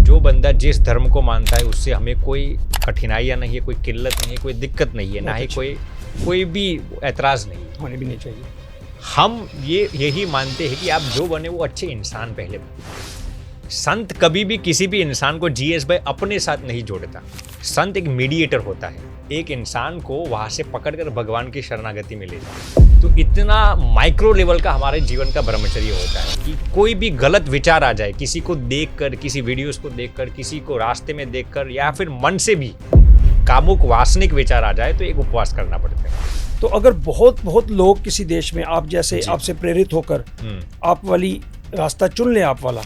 जो बंदा जिस धर्म को मानता है उससे हमें कोई कठिनाइयाँ नहीं है, कोई किल्लत नहीं है, कोई दिक्कत नहीं है, ना ही कोई भी एतराज़ नहीं है, होने भी नहीं चाहिए। हम यही मानते हैं कि आप जो बने वो अच्छे इंसान पहले बने। संत कभी भी किसी भी इंसान को जीएस भाई अपने साथ नहीं जोड़ता। संत एक मीडिएटर होता है, एक इंसान को वहां से पकड़कर भगवान की शरणागति में ले जाता है। तो इतना माइक्रो लेवल का हमारे जीवन का ब्रह्मचर्य होता है कि कोई भी गलत विचार आ जाए, किसी को देखकर, किसी वीडियोस को देखकर, किसी को रास्ते में देखकर, या फिर मन से भी कामुक वासनिक विचार आ जाए तो एक उपवास करना पड़ता है। तो अगर बहुत लोग किसी देश में आप जैसे आपसे प्रेरित होकर आप वाली रास्ता चुन ले, आप वाला,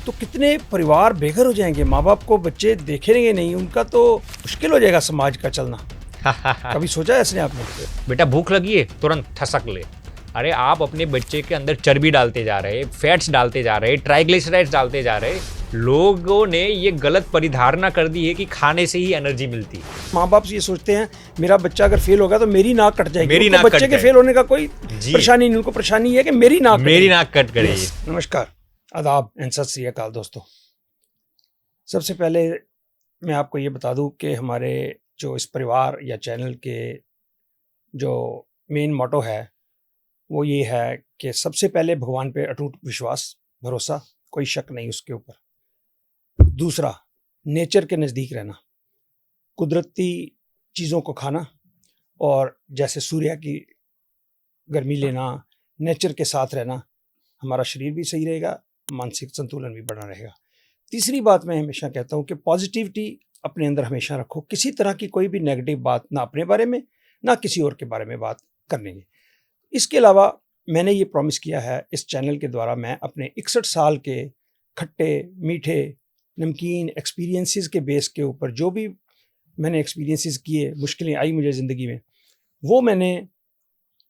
तो कितने परिवार बेघर हो जाएंगे, माँ बाप को बच्चे देखेंगे नहीं, उनका तो मुश्किल हो जाएगा समाज का चलना। कभी सोचा ऐसे आपने? बेटा भूख लगी है तुरंत ठसक ले। अरे आप अपने बच्चे के अंदर चर्बी डालते जा रहे, फैट्स डालते जा रहे, ट्राइग्लिसराइड्स डालते जा रहे। लोगों ने ये गलत परिधारणा कर दी है कि खाने से ही एनर्जी मिलती है। माँ बाप ये सोचते हैं मेरा बच्चा अगर फेल होगा तो मेरी नाक कट जाएगी। मेरी नाक बच्चे के फेल होने का कोई परेशानी नहीं, उनको परेशानी है कि मेरी नाक कट करेगी। नमस्कार, आदाब एंड सत श्री अकाल दोस्तों। सबसे पहले मैं आपको ये बता दूं कि हमारे जो इस परिवार या चैनल के जो मेन मोटो है वो ये है कि सबसे पहले भगवान पे अटूट विश्वास, भरोसा, कोई शक नहीं उसके ऊपर। दूसरा, नेचर के नज़दीक रहना, कुदरती चीज़ों को खाना, और जैसे सूर्य की गर्मी लेना, नेचर के साथ रहना, हमारा शरीर भी सही रहेगा, मानसिक संतुलन भी बना रहेगा। तीसरी बात मैं हमेशा कहता हूँ कि पॉजिटिविटी अपने अंदर हमेशा रखो। किसी तरह की कोई भी नेगेटिव बात ना अपने बारे में ना किसी और के बारे में बात करने की। इसके अलावा मैंने ये प्रॉमिस किया है इस चैनल के द्वारा, मैं अपने 61 साल के खट्टे मीठे नमकीन एक्सपीरियंसेस के बेस के ऊपर जो भी मैंने एक्सपीरियंसेस किए, मुश्किलें आई मुझे ज़िंदगी में, वो मैंने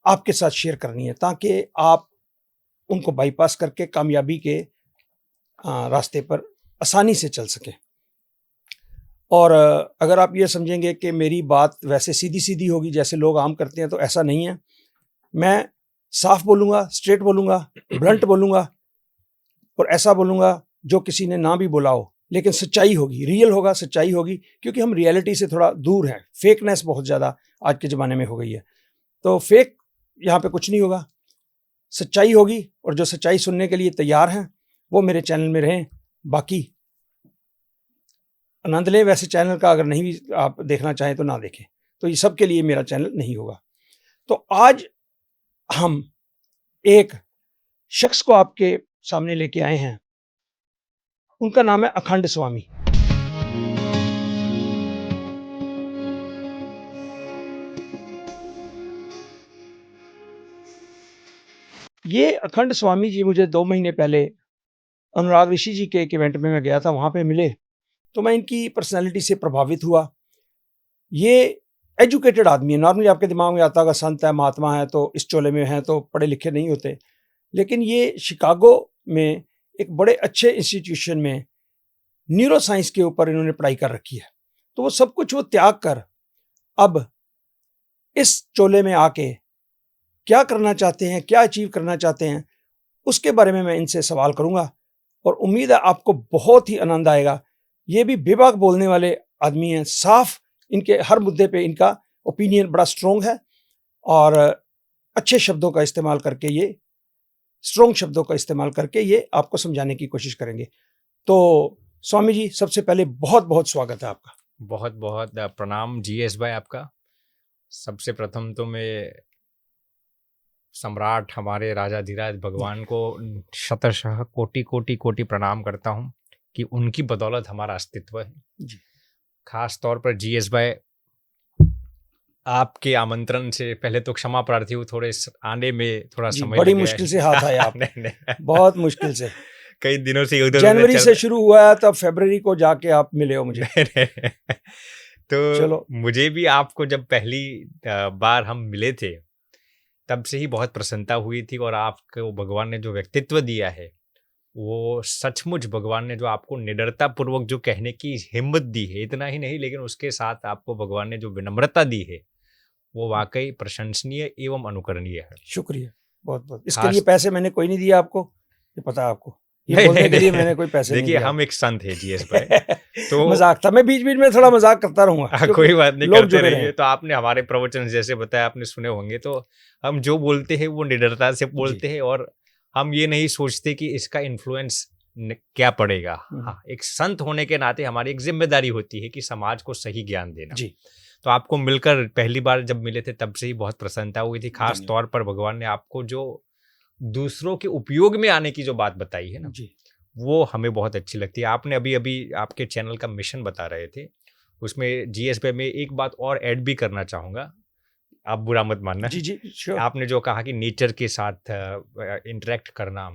आपके साथ शेयर करनी है ताकि आप उनको बाईपास करके कामयाबी के रास्ते पर आसानी से चल सकें। और अगर आप ये समझेंगे कि मेरी बात वैसे सीधी सीधी होगी जैसे लोग आम करते हैं, तो ऐसा नहीं है। मैं साफ बोलूँगा, स्ट्रेट बोलूँगा, ब्लंट बोलूँगा, और ऐसा बोलूँगा जो किसी ने ना भी बोला हो, लेकिन सच्चाई होगी, रियल होगा, सच्चाई होगी, क्योंकि हम रियलिटी से थोड़ा दूर हैं। फेकनेस बहुत ज़्यादा आज के ज़माने में हो गई है, तो फेक यहाँ पे कुछ नहीं होगा, सच्चाई होगी। और जो सच्चाई सुनने के लिए तैयार हैं वो मेरे चैनल में रहें, बाकी आनंद लें। वैसे चैनल का अगर नहीं भी आप देखना चाहें तो ना देखें, तो ये सब के लिए मेरा चैनल नहीं होगा। तो आज हम एक शख्स को आपके सामने लेके आए हैं, उनका नाम है अखंड स्वामी। ये अखंड स्वामी जी मुझे 2 महीने पहले अनुराग ऋषि जी के एक इवेंट में मैं गया था, वहाँ पे मिले, तो मैं इनकी पर्सनैलिटी से प्रभावित हुआ। ये एजुकेटेड आदमी है। नॉर्मली आपके दिमाग में आता होगा संत है, महात्मा है, तो इस चोले में है तो पढ़े लिखे नहीं होते, लेकिन ये शिकागो में एक बड़े अच्छे इंस्टीट्यूशन में न्यूरो साइंस के ऊपर इन्होंने पढ़ाई कर रखी है। तो वो सब कुछ वो त्याग कर अब इस चोले में आके क्या करना चाहते हैं, क्या अचीव करना चाहते हैं, उसके बारे में मैं इनसे सवाल करूंगा, और उम्मीद है आपको बहुत ही आनंद आएगा। ये भी बेबाक बोलने वाले आदमी हैं, साफ, इनके हर मुद्दे पे इनका ओपिनियन बड़ा स्ट्रॉन्ग है, और अच्छे शब्दों का इस्तेमाल करके ये, स्ट्रॉन्ग शब्दों का इस्तेमाल करके ये आपको समझाने की कोशिश करेंगे। तो स्वामी जी, सबसे पहले बहुत बहुत स्वागत है आपका। बहुत बहुत प्रणाम जीएस भाई आपका। सबसे प्रथम तो मैं सम्राट हमारे राजाधिराज भगवान को शतशः कोटि कोटि कोटि प्रणाम करता हूँ कि उनकी बदौलत हमारा अस्तित्व है जी। खास तौर पर जीएस भाई, आपके आमंत्रण से पहले तो क्षमा प्रार्थी हूँ, थोड़े आने में थोड़ा समय बड़ी मुश्किल से हाथ आया आप। नहीं। बहुत मुश्किल से, कई दिनों से उधर जनवरी से शुरू हुआ है, तब फरवरी को जाके आप मिले हो मुझे। तो चलो, मुझे भी आपको जब पहली बार हम मिले थे तब से ही बहुत प्रसन्नता हुई थी, और आपको भगवान ने जो व्यक्तित्व दिया है वो सचमुच भगवान ने जो आपको निडरता पूर्वक जो कहने की हिम्मत दी है, इतना ही नहीं लेकिन उसके साथ आपको भगवान ने जो विनम्रता दी है वो वाकई प्रशंसनीय एवं अनुकरणीय है। शुक्रिया बहुत बहुत। इसके लिए पैसे मैंने कोई नहीं दिया आपको, ये पता है आपको। ये नहीं, बोलने नहीं, के लिए नहीं। मैंने कोई पैसे नहीं देखिए दिए हम एक संत है जीएस भाई, तो मजाक था, मैं बीच बीच में थोड़ा मजाक करता रहूंगा क्योंकि कोई बात नहीं, लोग करते जुड़े रहिए। रहे। तो आपने हमारे प्रवचन जैसे बताया, आपने सुने होंगे, तो हम जो बोलते हैं वो निडरता से बोलते हैं, और हम ये नहीं सोचते कि इसका इन्फ्लुएंस क्या पड़ेगा। हाँ, एक संत होने के नाते हमारी एक जिम्मेदारी होती है कि समाज को सही ज्ञान देना। जी, तो आपको मिलकर पहली बार जब मिले थे तब से ही बहुत प्रसन्नता हुई थी। खास धन्यवाद। तौर पर भगवान ने आपको जो दूसरों के उपयोग में आने की जो बात बताई है ना, जी, वो हमें बहुत अच्छी लगती है। आपने अभी अभी आपके चैनल का मिशन बता रहे थे, उसमें जीएस पे मैं एक बात और ऐड भी करना चाहूँगा, आप बुरा मत मानना। जी, जी, श्योर। आपने जो कहा कि नेचर के साथ इंटरेक्ट करना,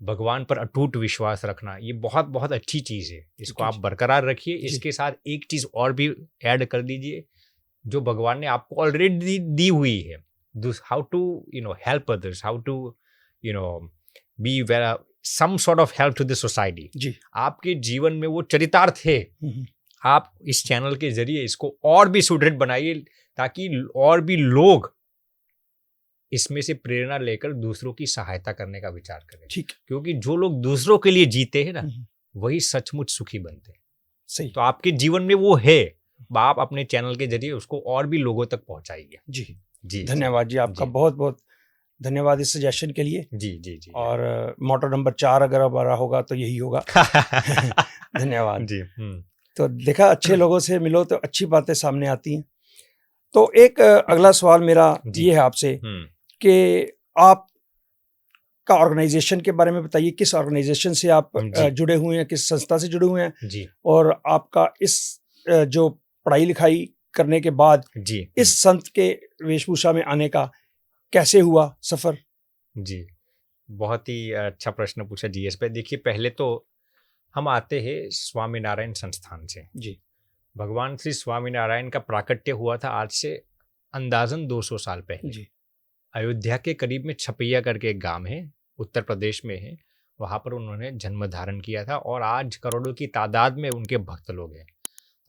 भगवान पर अटूट विश्वास रखना, ये बहुत बहुत अच्छी चीज़ है। इसको जी, आप जी। बरकरार रखिए। जी। इसके साथ एक चीज़ और भी ऐड कर दीजिए, जो भगवान ने आपको ऑलरेडी दी हुई है। How to help others, how to be some sort of help to the society. जी। आपके जीवन में वो चरितार्थ है। आप इस चैनल के जरिए इसको और भी सुदृढ़ बनाइए, ताकि और भी लोग इसमें से प्रेरणा लेकर दूसरों की सहायता करने का विचार करें। ठीक। क्योंकि जो लोग दूसरों के लिए जीते हैं ना, हम्म, वही सचमुच सुखी बनते हैं। सही। तो आपके जीवन में वो है, आप अपने चैनल के जरिए उसको और भी लोगों तक पहुंचाइए। जी, जी, धन्यवाद जी, आपका जी। बहुत बहुत धन्यवाद इस सजेशन के लिए। जी, जी, जी। और मोटो नंबर 4 अगर हमारा होगा तो यही होगा। धन्यवाद। जी। तो देखा, अच्छे लोगों से मिलो तो अच्छी बातें सामने आती हैं। तो एक अगला सवाल मेरा जी। ये है आपसे कि आप का ऑर्गेनाइजेशन के बारे में बताइए, किस ऑर्गेनाइजेशन से आप जी। जुड़े हुए हैं, किस संस्था से जुड़े हुए हैं, जी, और आपका इस जो पढ़ाई लिखाई करने के बाद जी। इस संत के वेशभूषा में आने का कैसे हुआ सफर? जी, बहुत ही अच्छा प्रश्न पूछा जीएस पे। देखिए, पहले तो हम आते हैं स्वामीनारायण संस्थान से। जी, भगवान श्री स्वामीनारायण का प्राकट्य हुआ था आज से अंदाजन 200 साल पहले। जी, अयोध्या के करीब में छपैया करके एक गांव है, उत्तर प्रदेश में है। वहाँ पर उन्होंने जन्म धारण किया था, और आज करोड़ों की तादाद में उनके भक्त लोग हैं।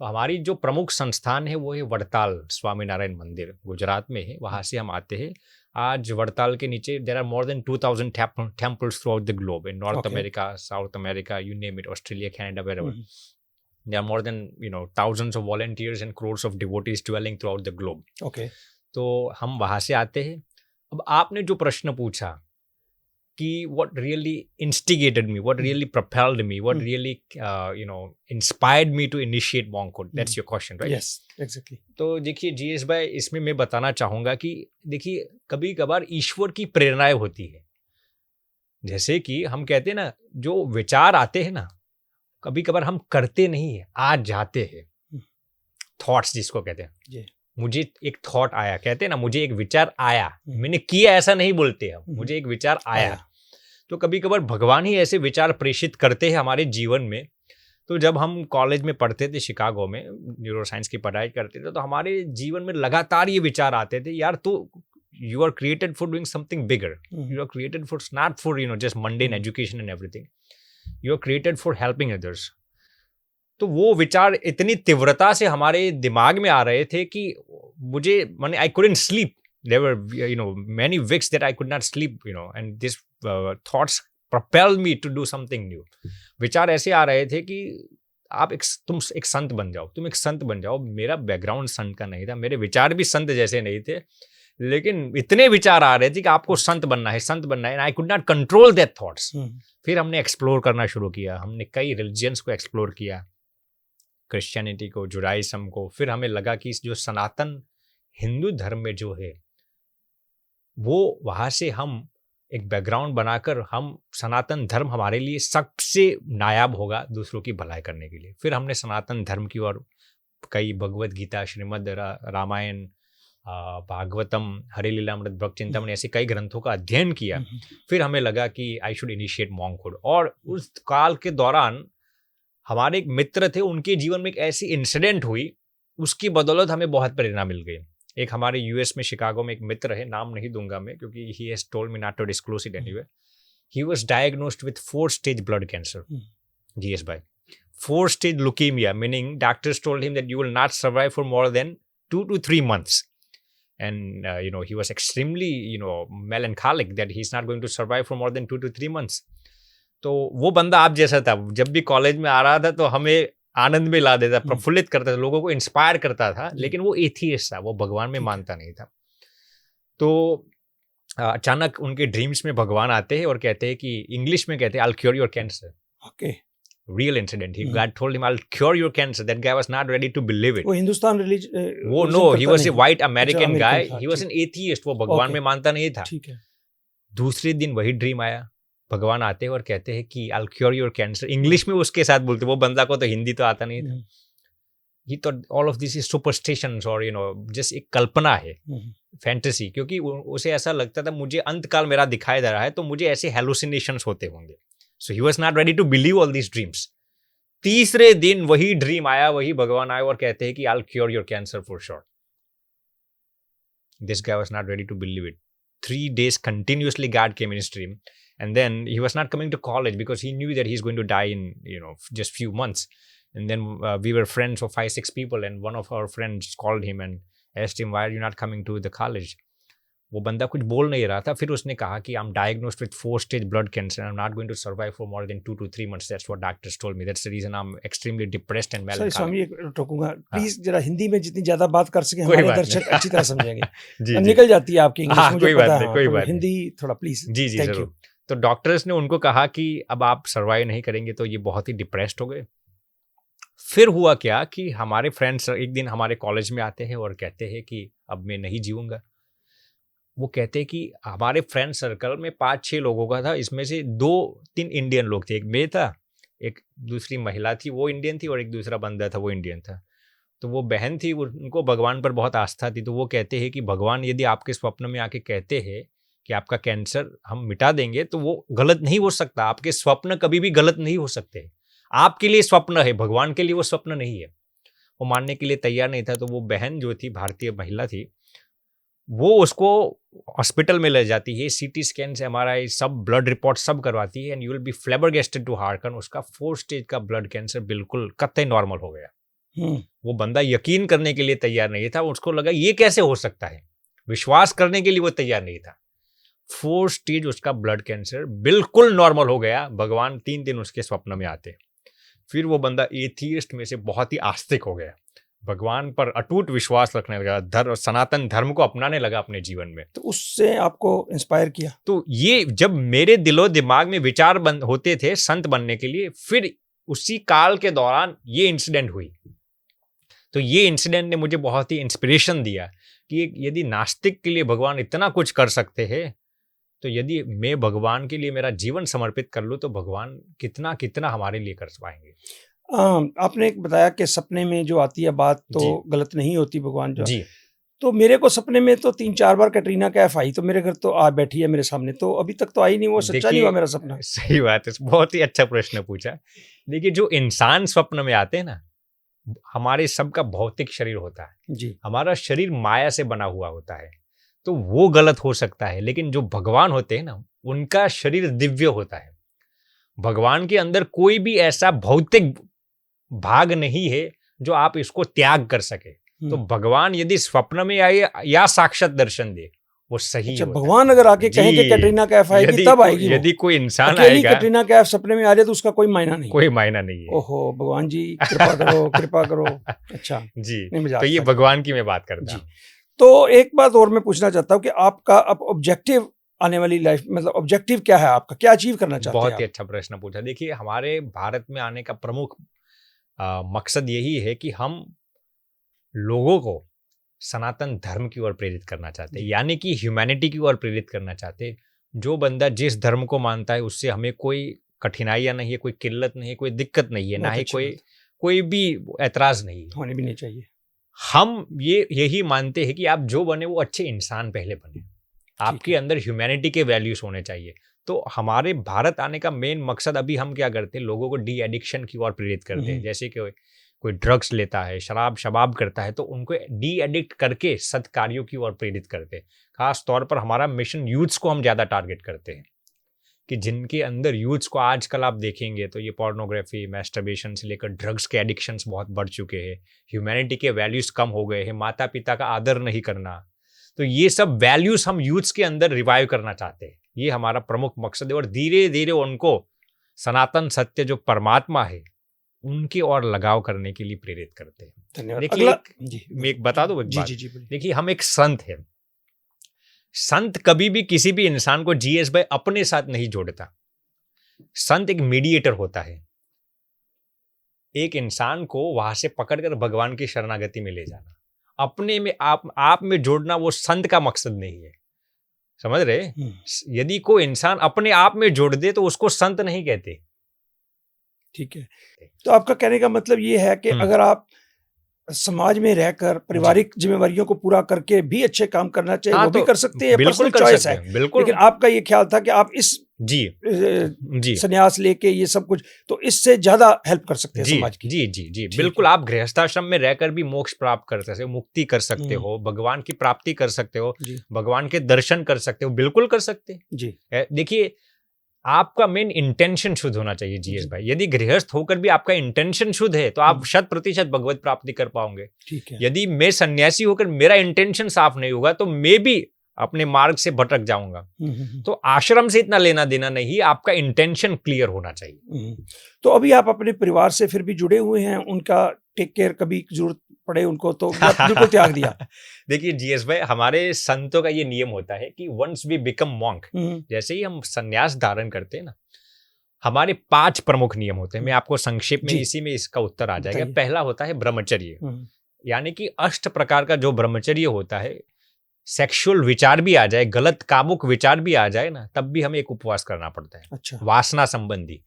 तो हमारी जो प्रमुख संस्थान है वो है वड़ताल स्वामीनारायण मंदिर, गुजरात में है। वहाँ से हम आते हैं। आज वड़ताल के नीचे there are more than 2000 temples throughout the globe, in North Okay. America, South America, you name it, Australia, Canada, wherever. Mhm. There are more than thousands of volunteers and crores of devotees dwelling throughout the globe. Okay. तो हम वहाँ से आते हैं। अब आपने जो प्रश्न पूछा कि what really instigated me, what really propelled me, what really inspired me to initiate monkhood, that's your question, right? Yes, exactly. तो देखिए जीएस भाई, इसमें मैं बताना चाहूँगा कि देखिए, कभी कभार ईश्वर की प्रेरणाएं होती है। जैसे कि हम कहते हैं ना, जो विचार आते हैं ना, कभी कभार हम करते नहीं है, आज जाते हैं। थॉट्स जिसको कहते हैं। जी। मुझे एक थॉट आया, कहते हैं ना, मुझे एक विचार आया, मैंने किया ऐसा नहीं बोलते हम, मुझे एक विचार आया। तो कभी कभार भगवान ही ऐसे विचार प्रेषित करते हैं हमारे जीवन में। तो जब हम कॉलेज में पढ़ते थे, शिकागो में न्यूरो साइंस की पढ़ाई करते थे, तो हमारे जीवन में लगातार ये विचार आते थे, यार तो you are created for doing something bigger, you are created for not for just mundane education and everything, you are created for helping others. तो वो विचार इतनी तीव्रता से हमारे दिमाग में आ रहे थे कि मैंने I couldn't sleep, there were many weeks that I could not sleep, and this thoughts propelled me to do something new. विचार ऐसे आ रहे थे कि तुम एक संत बन जाओ, तुम एक संत बन जाओ। मेरा बैकग्राउंड संत का नहीं था, मेरे विचार भी संत जैसे नहीं थे, लेकिन इतने विचार आ रहे थे कि आपको संत बनना है, संत बनना है, and I could not control that thoughts. फिर हमने एक्सप्लोर करना शुरू किया, हमने कई रिलीजियंस को एक्सप्लोर किया, क्रिश्चियनिटी को, जुडाइज्म को। फिर हमें लगा कि जो सनातन हिंदू धर्म में जो है, वो वहाँ से हम एक बैकग्राउंड बनाकर, हम सनातन धर्म हमारे लिए सबसे नायाब होगा दूसरों की भलाई करने के लिए। फिर हमने सनातन धर्म की ओर कई भगवत गीता, श्रीमद् रामायण, भागवतम, हरि लीलामृत, भक्त चिंतामणि, ऐसे कई ग्रंथों का अध्ययन किया। फिर हमें लगा कि आई शुड इनिशिएट मॉन्कहुड। और उस काल के दौरान हमारे एक मित्र थे, उनके जीवन में एक ऐसी इंसिडेंट हुई, उसकी बदौलत हमें बहुत प्रेरणा मिल गई। एक हमारे यूएस में, शिकागो में एक मित्र है, नाम नहीं दूंगा मैं क्योंकि he has told me not to disclose it anyway. He was diagnosed with 4 stage blood cancer. GS भाई, 4 stage leukemia, meaning doctors told him that you will not survive for more than 2 to 3 months. And he was extremely melancholic that he's not going to survive for more than 2 to 3 months. तो वो बंदा आप जैसा था, जब भी college में आ रहा था तो हमें आनंद में ला देता, प्रफुल्लित करता था, लोगों को इंस्पायर करता था, लेकिन वो एथियस्ट था, वो भगवान में मानता नहीं था। तो अचानक उनके ड्रीम्स में भगवान आते हैं और कहते हैं कि, इंग्लिश में कहते हैं, I'll cure your cancer. Okay. Real incident. God told him, I'll cure your cancer. That guy was not ready to believe it. वो हिंदुस्तान वो no, he was a white American guy. He was an atheist. वो भगवान में मानता नहीं था। ठीक है। दूसरे दिन वही ड्रीम आया, भगवान आते हैं और कहते हैं कि I'll cure your cancer. English में उसके साथ बोलते, वो बंदा को तो हिंदी तो आता नहीं था। He thought all of this is superstitions or just एक कल्पना है, फैंटेसी, क्योंकि उसे ऐसा लगता था मुझे अंतकाल मेरा दिखाई दे रहा है तो मुझे ऐसे हेलुसिनेशंस होते होंगे। So he was not ready to believe all these dreams. तीसरे दिन वही ड्रीम आया, वही भगवान आए और कहते हैं कि I'll cure your cancer for sure. This guy was not ready to believe it. 3 days continuously God came in his dream, and then he was not coming to college because he knew that he's going to die in just few months. And then we were friends of 5-6 people, and one of our friends called him and asked him, why are you not coming to the college? वो बंदा कुछ बोल नहीं रहा था। फिर उसने कहा कि I'm diagnosed with 4-stage blood cancer and I'm not going to survive for more than 2 to 3 months. That's what doctors told me. That's the reason I'm extremely depressed and melancholy. Swami टोकूंगा, प्लीज जरा हिंदी में जितनी ज्यादा बात कर सके हमारे दर्शक अच्छी तरह समझेंगे। जी, निकल जाती है आपकी इंग्लिश, मुझे कोई पता बात है, नहीं, कोई बात हिंदी थोड़ा प्लीज। जी जरूर। तो डॉक्टर्स ने उनको कहा कि अब आप सर्वाइव नहीं करेंगे, तो ये बहुत ही डिप्रेस्ड हो गए। फिर हुआ क्या कि हमारे फ्रेंड्स एक दिन हमारे कॉलेज में आते हैं और कहते हैं कि अब मैं नहीं जीऊंगा। वो कहते हैं कि हमारे फ्रेंड सर्कल में 5-6 लोगों का था, इसमें से 2-3 इंडियन लोग थे। एक मैं था, एक दूसरी महिला थी, वो इंडियन थी, और एक दूसरा बंदा था, वो इंडियन था। तो वो बहन थी, उनको भगवान पर बहुत आस्था थी। तो वो कहते हैं कि भगवान यदि आपके स्वप्न में आके कहते हैं कि आपका कैंसर हम मिटा देंगे, तो वो गलत नहीं हो सकता। आपके स्वप्न कभी भी गलत नहीं हो सकते। आपके लिए स्वप्न है, भगवान के लिए वो स्वप्न नहीं है। वो मानने के लिए तैयार नहीं था। तो वो बहन जो थी, भारतीय महिला थी, वो उसको हॉस्पिटल में ले जाती है, सीटी स्कैन से हमारा सब ब्लड रिपोर्ट सब करवाती है, and you will be flabbergasted to hearken, उसका 4 स्टेज का ब्लड कैंसर बिल्कुल कतई नॉर्मल हो गया। वो बंदा यकीन करने के लिए तैयार नहीं था, उसको लगा ये कैसे हो सकता है, विश्वास करने के लिए वो तैयार नहीं था। 4 स्टेज उसका ब्लड कैंसर बिल्कुल नॉर्मल हो गया। भगवान 3 दिन उसके स्वप्न में आते। फिर वो बंदा एथियस्ट में से बहुत ही आस्तिक हो गया, भगवान पर अटूट विश्वास रखने लगा, सनातन धर्म को अपनाने लगा अपने जीवन में। तो उससे आपको इंस्पायर किया? तो ये जब मेरे दिलो दिमाग में विचार होते थे संत बनने के लिए, फिर उसी काल के दौरान ये इंसिडेंट हुई। तो ये इंसिडेंट ने मुझे बहुत ही इंस्पिरेशन दिया कि यदि नास्तिक के लिए भगवान इतना कुछ कर सकते हैं, तो यदि मैं भगवान के लिए मेरा जीवन समर्पित कर लूँ, तो भगवान कितना कितना हमारे लिए कर पाएंगे। आपने एक बताया कि सपने में जो आती है बात तो गलत नहीं होती, भगवान जो जी। तो मेरे को सपने में तो 3-4 बार कैटरीना कैफ आई, तो मेरे घर तो आ बैठी है मेरे सामने, तो अभी तक तो आई नहीं, वो सच्चा नहीं हुआ मेरा सपना। सही बात है, बहुत ही अच्छा प्रश्न पूछा। देखिए, जो इंसान स्वप्न में आते हैं ना, हमारे सबका भौतिक शरीर होता है जी, हमारा शरीर माया से बना हुआ होता है, तो वो गलत हो सकता है। लेकिन जो भगवान होते हैं ना, उनका शरीर दिव्य होता है। भगवान के अंदर कोई भी ऐसा भौतिक भाग नहीं है जो आप इसको त्याग कर सके। तो भगवान यदि स्वप्न में आए या साक्षात दर्शन दे, वो सही अच्छा, भगवान अगर आके कहे कि कैटरीना कैफ आएगी तब आएगी। यदि कोई इंसान आएगा, कैटरीना कैफ सपने में आ जाए तो उसका कोई मायना नहीं, कोई मायना नहीं है। ओहो भगवान जी कृपा करो कृपा करो। अच्छा जी, तो ये भगवान की मैं बात करता हूँ। तो एक बात और मैं पूछना चाहता हूँ कि आपका अब ऑब्जेक्टिव आने वाली लाइफ, मतलब ऑब्जेक्टिव क्या है आपका, क्या अचीव करना चाहते हैं? बहुत ही अच्छा प्रश्न पूछा। देखिए, हमारे भारत में आने का प्रमुख मकसद यही है कि हम लोगों को सनातन धर्म की ओर प्रेरित करना चाहते हैं, यानी कि ह्यूमैनिटी की ओर प्रेरित करना चाहते हैं। जो बंदा जिस धर्म को मानता है, उससे हमें कोई कठिनाइयां नहीं है, कोई किल्लत नहीं है, कोई दिक्कत नहीं है, ना ही कोई भी ऐतराज नहीं है, होने भी नहीं चाहिए। हम यही मानते हैं कि आप जो बने वो अच्छे इंसान पहले बने, आपके अंदर ह्यूमैनिटी के वैल्यूज होने चाहिए। तो हमारे भारत आने का मेन मकसद, अभी हम क्या करते हैं, लोगों को डी एडिक्शन की ओर प्रेरित करते हैं। जैसे कि कोई ड्रग्स लेता है, शराब करता है, तो उनको डी एडिक्ट करके सत्कार्यों की ओर प्रेरित करते हैं। खास तौर पर हमारा मिशन यूथ्स को हम ज़्यादा टारगेट करते हैं, कि जिनके अंदर यूथ्स को आजकल आप देखेंगे तो ये पोर्नोग्राफी, मैस्टरबेशन से लेकर ड्रग्स के एडिक्शंस बहुत बढ़ चुके हैं, ह्यूमैनिटी के वैल्यूज़ कम हो गए हैं, माता पिता का आदर नहीं करना। तो ये सब वैल्यूज़ हम यूथ्स के अंदर रिवाइव करना चाहते हैं। ये हमारा प्रमुख मकसद है, और धीरे धीरे उनको सनातन सत्य जो परमात्मा है उनकी ओर लगाव करने के लिए प्रेरित करते हैं। धन्यवाद। देखिए अगला मैं एक बता दूं एक जी बात। जी जी बोलिए। देखिए हम एक संत है। संत कभी भी किसी भी इंसान को जीएस भाई अपने साथ नहीं जोड़ता। संत एक मीडिएटर होता है। एक इंसान को वहां से पकड़कर भगवान की शरणागति में ले जाना, अपने में आप में जोड़ना, वो संत का मकसद नहीं है। समझ रहे? यदि कोई इंसान अपने आप में जोड़ दे तो उसको संत नहीं कहते। ठीक है, तो आपका कहने का मतलब ये है कि अगर आप समाज में रहकर पारिवारिक जिम्मेवारियों को पूरा करके भी अच्छे काम करना चाहिए, हाँ, वो भी तो कर सकते हैं, बिल्कुल पर्सनल कर चॉइस सकते है। हैं, बिल्कुल। लेकिन आपका ये ख्याल था कि आप इस जी संन्यास लेके ये सब कुछ तो इससे ज्यादा हेल्प कर सकते हैं जी समाज की। जी जी जी बिल्कुल। आप गृहस्थाश्रम में रहकर भी मोक्ष प्राप्त कर सकते हो, मुक्ति कर सकते हो, भगवान की प्राप्ति कर सकते हो, भगवान के दर्शन कर सकते हो, बिल्कुल कर सकते हैं जी। देखिए आपका मेन इंटेंशन शुद्ध होना चाहिए जीएस भाई। यदि गृहस्थ होकर भी आपका इंटेंशन शुद्ध है तो आप 100% भगवत प्राप्ति कर पाओगे। ठीक है। यदि मैं सन्यासी होकर मेरा इंटेंशन साफ नहीं होगा तो मैं भी अपने मार्ग से भटक जाऊंगा। तो आश्रम से इतना लेना देना नहीं, आपका इंटेंशन क्लियर होना चाहिए। तो अभी आप अपने परिवार से फिर भी जुड़े हुए हैं, उनका टेक केयर कभी जरूरत पड़े उनको तो बिल्कुल त्याग दिया? देखिए जीएस भाई, हमारे संतों का ये नियम होता है कि वंस वी बिकम मॉन्क, जैसे ही हम संन्यास धारण करते हैं ना, हमारे 5 प्रमुख नियम होते हैं। मैं आपको संक्षेप में इसी में इसका उत्तर आ जाएगा। पहला होता है ब्रह्मचर्य, यानी कि 8 प्रकार का जो ब्रह्मचर्य होता है, सेक्सुअल विचार भी आ जाए, गलत कामुक विचार भी आ जाए ना, तब भी हमें एक उपवास करना पड़ता है। अच्छा। वासना संबंधी।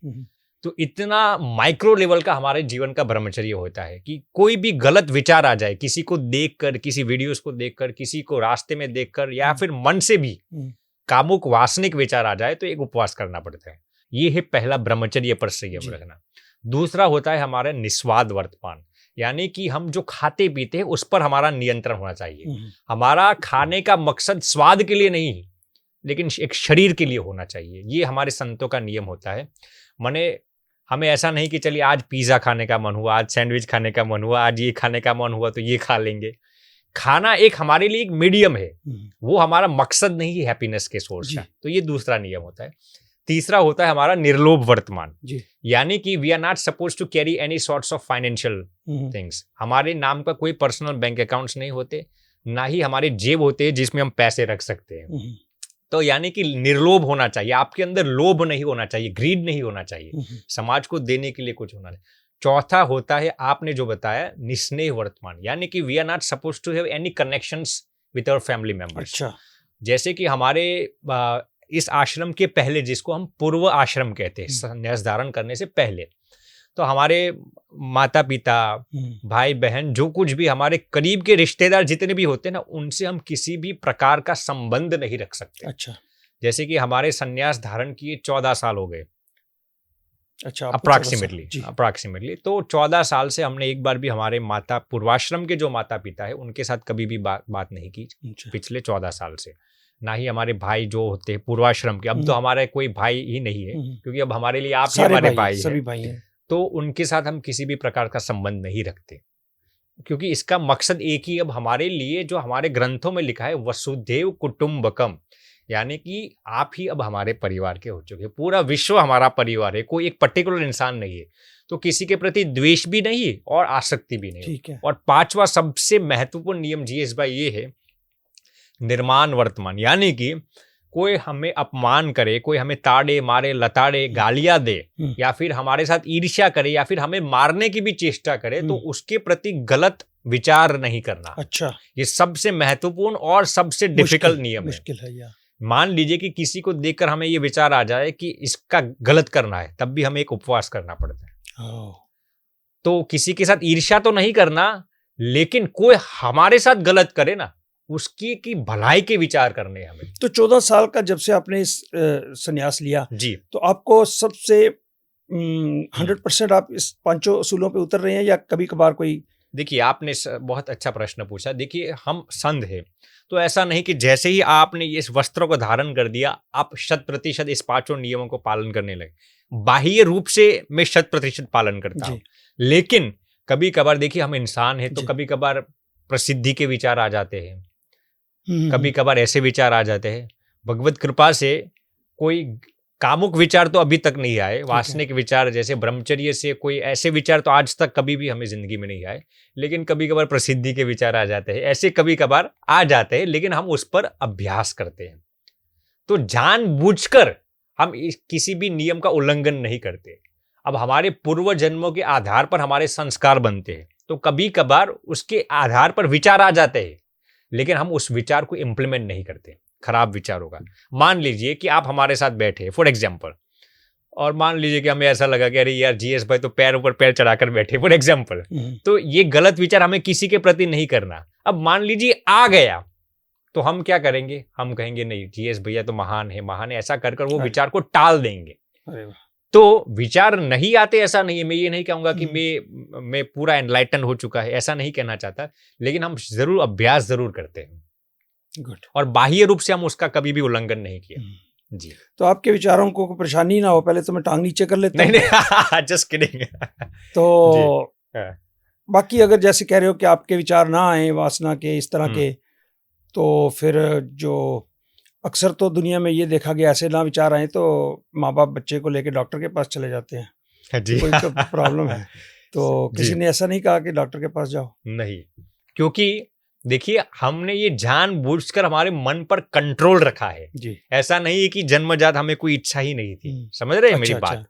तो इतना माइक्रो लेवल का हमारे जीवन का ब्रह्मचर्य होता है कि कोई भी गलत विचार आ जाए, किसी को देखकर, किसी वीडियोस को देखकर, किसी को रास्ते में देखकर, या फिर मन से भी कामुक वासनिक विचार आ जाए तो एक उपवास करना पड़ता है। ये है पहला ब्रह्मचर्य पर संयम रखना। दूसरा होता है हमारा निस्वाद वर्तमान, यानी कि हम जो खाते पीते हैं उस पर हमारा नियंत्रण होना चाहिए। हमारा खाने का मकसद स्वाद के लिए नहीं, लेकिन एक शरीर के लिए होना चाहिए। ये हमारे संतों का नियम होता है। माने हमें ऐसा नहीं कि चलिए आज पिज्जा खाने का मन हुआ, आज सैंडविच खाने का मन हुआ, आज ये खाने का मन हुआ तो ये खा लेंगे। खाना एक हमारे लिए एक मीडियम है, वो हमारा मकसद नहीं है हैप्पीनेस के सोर्स का। तो ये दूसरा नियम होता है। तीसरा होता है हमारा निर्लोभ वर्तमान, यानी कि we are not suppose to carry any sorts of financial things. हमारे नाम का कोई पर्सनल बैंक अकाउंट्स नहीं होते, ना ही हमारे जेब होते हैं जिसमें हम पैसे रख सकते हैं। तो यानी कि निर्लोभ होना चाहिए, आपके अंदर लोभ नहीं होना चाहिए, ग्रीड नहीं होना चाहिए, समाज को देने के लिए कुछ होना नहीं। चौथा होता है आपने जो बताया निस्नेह वर्तमान, यानी कि we are not suppose to have any connections with our family members. जैसे कि हमारे इस आश्रम के पहले, जिसको हम पूर्व आश्रम कहते हैं, संन्यास धारण करने से पहले, तो हमारे माता पिता, भाई बहन, जो कुछ भी हमारे करीब के रिश्तेदार जितने भी होते हैं ना, उनसे हम किसी भी प्रकार का संबंध नहीं रख सकते। अच्छा। जैसे कि हमारे संन्यास धारण किए 14 साल हो गए। अच्छा। अप्रॉक्सीमेटली तो 14 साल से हमने एक बार भी हमारे माता, पूर्वाश्रम के जो माता पिता है उनके साथ कभी भी बात नहीं की पिछले 14 साल से। ना ही हमारे भाई जो होते हैं पूर्वाश्रम के, अब तो हमारे कोई भाई ही नहीं है, क्योंकि अब हमारे लिए आप ही हमारे भाई सभी भाई हैं। तो उनके साथ हम किसी भी प्रकार का संबंध नहीं रखते, क्योंकि इसका मकसद एक ही अब हमारे लिए, जो हमारे ग्रंथों में लिखा है, वसुधैव कुटुंबकम, यानी कि आप ही अब हमारे परिवार के हो चुके। पूरा विश्व हमारा परिवार है, कोई एक पर्टिकुलर इंसान नहीं है। तो किसी के प्रति द्वेष भी नहीं और आसक्ति भी नहीं। ठीक है। और 5वां सबसे महत्वपूर्ण नियम जीएस भाई ये है निर्माण वर्तमान, यानी कि कोई हमें अपमान करे, कोई हमें ताड़े मारे, लताड़े, गालियां दे, या फिर हमारे साथ ईर्ष्या करे, या फिर हमें मारने की भी चेष्टा करे, तो उसके प्रति गलत विचार नहीं करना। अच्छा। ये सबसे महत्वपूर्ण और सबसे डिफिकल्ट नियम है। मान लीजिए कि किसी को देखकर हमें ये विचार आ जाए कि इसका गलत करना है, तब भी हमें एक उपवास करना पड़ता है। तो किसी के साथ ईर्ष्या तो नहीं करना, लेकिन कोई हमारे साथ गलत करे ना, उसकी की भलाई के विचार करने हमें। तो 14 साल का जब से आपने इस संन्यास लिया जी, तो आपको सबसे 100% आप इस 5 असूलों पे उतर रहे हैं, या कभी कभार कोई? देखिए आपने बहुत अच्छा प्रश्न पूछा। देखिए हम संत हैं, तो ऐसा नहीं कि जैसे ही आपने इस वस्त्र को धारण कर दिया आप 100% इस 5 नियमों को पालन करने लगे। बाह्य रूप से मैं 100% पालन करता हूँ, लेकिन कभी कभार देखिए हम इंसान हैं, तो कभी कभार प्रसिद्धि के विचार आ जाते हैं, कभी कभार ऐसे विचार आ जाते हैं। भगवत कृपा से कोई कामुक विचार तो अभी तक नहीं आए, वासनिक विचार जैसे ब्रह्मचर्य से कोई ऐसे विचार तो आज तक कभी भी हमें जिंदगी में नहीं आए, लेकिन कभी कभार प्रसिद्धि के विचार आ जाते हैं, ऐसे कभी कभार आ जाते हैं, लेकिन हम उस पर अभ्यास करते हैं। तो जानबूझकर हम किसी भी नियम का उल्लंघन नहीं करते। अब हमारे पूर्व जन्मों के आधार पर हमारे संस्कार बनते हैं, तो कभी कभार उसके आधार पर विचार आ जाते हैं, लेकिन हम उस विचार को इंप्लीमेंट नहीं करते, खराब विचारों का। मान लीजिए कि आप हमारे साथ बैठे फॉर एग्जाम्पल, और मान लीजिए कि हमें ऐसा लगा कि अरे यार जीएस भाई तो पैर ऊपर पैर चढ़ाकर बैठे फॉर एग्जाम्पल, तो ये गलत विचार हमें किसी के प्रति नहीं करना। अब मान लीजिए आ गया, तो हम क्या करेंगे, हम कहेंगे नहीं जीएस भैया तो महान है, ऐसा कर कर वो विचार को टाल देंगे। तो विचार नहीं आते ऐसा नहीं है, मैं ये नहीं कहूंगा कि मैं पूरा एनलाइटन हो चुका है, ऐसा नहीं कहना चाहता, लेकिन हम जरूर अभ्यास जरूर करते हैं। गुड। और बाह्य रूप से हम उसका कभी भी उल्लंघन नहीं किया। जी। तो आपके विचारों को कोई परेशानी ना हो, पहले तो मैं टांग नीचे कर लेता हूं। नहीं जस्ट किडिंग। तो बाकी अगर जैसे कह रहे हो कि आपके विचार ना आए वासना के इस तरह के, तो फिर जो अक्सर तो दुनिया में ये देखा गया ऐसे ना विचार आए तो माँ बाप बच्चे को लेके डॉक्टर के पास चले जाते हैं। जी। कोई तो प्रॉब्लम है तो किसी ने ऐसा नहीं कहा कि डॉक्टर के पास जाओ? नहीं, क्योंकि देखिए हमने ये जानबूझकर हमारे मन पर कंट्रोल रखा है जी। ऐसा नहीं है कि जन्मजात हमें कोई इच्छा ही नहीं थी, समझ रहे हैं मेरी बात?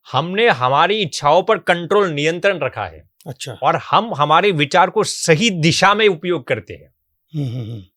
हमने हमारी इच्छाओं पर कंट्रोल, नियंत्रण रखा है। अच्छा। और हम हमारे विचार को सही दिशा में उपयोग करते हैं।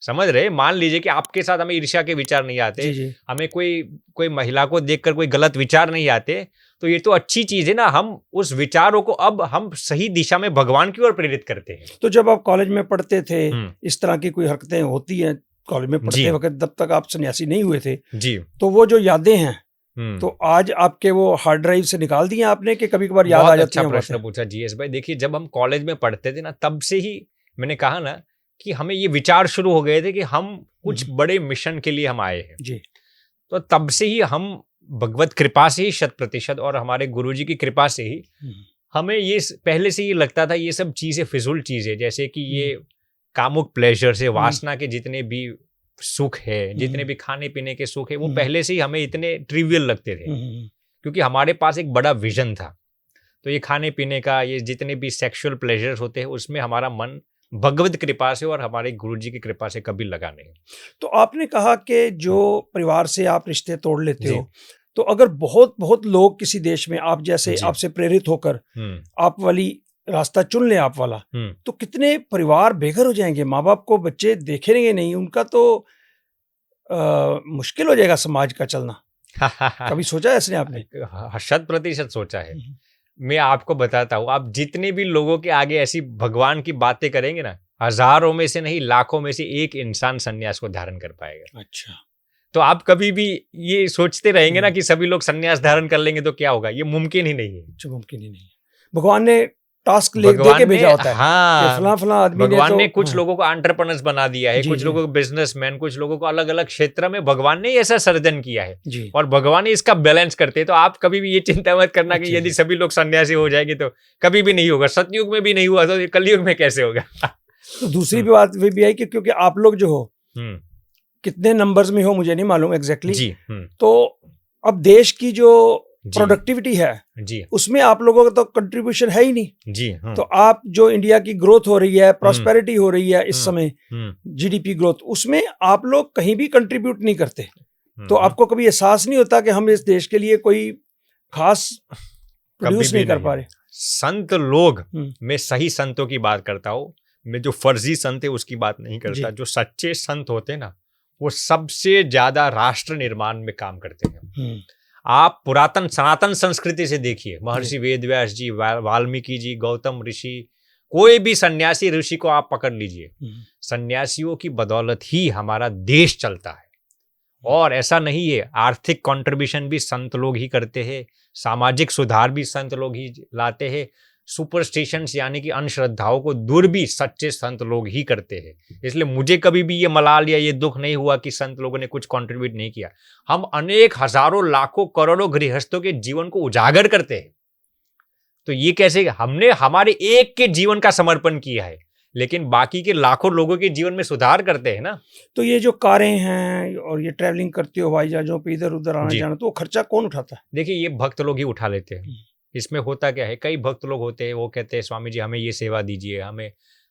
समझ रहे? मान लीजिए कि आपके साथ हमें ईर्ष्या के विचार नहीं आते, जी। हमें कोई महिला को देखकर कोई गलत विचार नहीं आते, तो ये तो अच्छी चीज है ना। हम उस विचारों को अब हम सही दिशा में भगवान की ओर प्रेरित करते हैं। तो जब आप कॉलेज में पढ़ते थे, इस तरह की कोई हरकतें होती हैं कॉलेज में पढ़ते वक्त, जब तक आप सन्यासी नहीं हुए थे जी, तो वो जो यादें हैं तो आज आपके वो हार्ड ड्राइव से निकाल दिए आपने कि कभी कभार याद आ जाती है? अच्छा प्रश्न पूछा जीएस भाई। देखिए जब हम कॉलेज में पढ़ते थे ना, तब से ही मैंने कहा ना कि हमें ये विचार शुरू हो गए थे कि हम कुछ बड़े मिशन के लिए हम आए हैं जी। तो तब से ही हम भगवत कृपा से ही 100% और हमारे गुरुजी की कृपा से ही हमें ये पहले से ही लगता था ये सब चीजें फिजूल चीजें, जैसे कि ये कामुक प्लेजर से, वासना के जितने भी सुख है, जितने भी खाने पीने के सुख है, वो पहले से ही हमें इतने ट्रिवियल लगते थे, क्योंकि हमारे पास एक बड़ा विजन था। तो ये खाने पीने का, ये जितने भी सेक्सुअल प्लेजर्स होते हैं, उसमें हमारा मन भगवत कृपा से और हमारे गुरुजी की कृपा से कभी लगा नहीं। तो आपने कहा कि जो परिवार से आप रिश्ते तोड़ लेते हो, तो अगर बहुत बहुत लोग किसी देश में आप जैसे आपसे प्रेरित होकर आप वाली रास्ता चुन ले, आप वाला, तो कितने परिवार बेघर हो जाएंगे, माँ बाप को बच्चे देखेंगे नहीं, उनका तो मुश्किल हो जाएगा समाज का चलना। कभी सोचा है ऐसे आपने? 100% सोचा है। मैं आपको बताता हूँ, आप जितने भी लोगों के आगे ऐसी भगवान की बातें करेंगे ना, हजारों में से नहीं लाखों में से एक इंसान सन्यास को धारण कर पाएगा। अच्छा। तो आप कभी भी ये सोचते रहेंगे ना कि सभी लोग सन्यास धारण कर लेंगे तो क्या होगा, ये मुमकिन ही नहीं है। मुमकिन ही नहीं है। भगवान ने टास्क ले के भेजा होता है। हाँ, फला आदमी भगवान ने कुछ लोगों को एंटरप्रेन्योर्स बना दिया है, कुछ लोगों को बिजनेसमैन, कुछ लोगों को अलग अलग क्षेत्र में भगवान ने ऐसा सर्जन किया है और भगवान इसका बैलेंस करते हैं। तो आप कभी भी ये चिंता मत करना कि यदि सभी लोग सन्यासी हो जाएंगे तो कभी भी नहीं होगा। सतयुग में भी नहीं हुआ तो कलयुग में कैसे होगा? तो दूसरी बात भी आई कि क्योंकि आप लोग जो हो, कितने नंबर्स में हो मुझे नहीं मालूम एग्जैक्टली, तो अब देश की जो प्रोडक्टिविटी है जी, उसमें आप लोगों का तो कंट्रीब्यूशन है ही नहीं जी। तो आप जो इंडिया की ग्रोथ हो रही है, प्रॉस्पेरिटी हो रही है इस समय, जीडीपी ग्रोथ, उसमें आप लोग कहीं भी कंट्रीब्यूट नहीं करते। तो आपको कभी एहसास नहीं होता कि हम इस देश के लिए कोई खास प्रोड्यूस नहीं कर पा रहे? संत लोग, मैं सही संतों की बात करता हूँ, मैं जो फर्जी संत है उसकी बात नहीं करता। जो सच्चे संत होते हैं ना, वो सबसे ज्यादा राष्ट्र निर्माण में काम करते हैं। आप पुरातन सनातन संस्कृति से देखिए, महर्षि वेदव्यास जी, वाल्मीकि जी, गौतम ऋषि, कोई भी सन्यासी ऋषि को आप पकड़ लीजिए, सन्यासियों की बदौलत ही हमारा देश चलता है। और ऐसा नहीं है, आर्थिक कंट्रीब्यूशन भी संत लोग ही करते हैं, सामाजिक सुधार भी संत लोग ही लाते हैं, सुपरस्टिशंस यानी कि अंधश्रद्धाओं को दूर भी सच्चे संत लोग ही करते हैं। इसलिए मुझे कभी भी ये मलाल या ये दुख नहीं हुआ कि संत लोगों ने कुछ कंट्रीब्यूट नहीं किया। हम अनेक हजारों लाखों करोड़ों गृहस्थों के जीवन को उजागर करते हैं। तो ये कैसे? हमने हमारे एक के जीवन का समर्पण किया है, लेकिन बाकी के लाखों लोगों के जीवन में सुधार करते हैं ना। तो ये जो कारें हैं और ये ट्रैवलिंग करती हो हवाई जहाज़ों पे इधर उधर आना जी। जाना, तो वो खर्चा कौन उठाता है? देखिए ये भक्त लोग ही उठा लेते हैं। इसमें होता क्या है, कई भक्त लोग होते हैं, वो कहते हैं स्वामी जी हमें ये सेवा दीजिए, हमें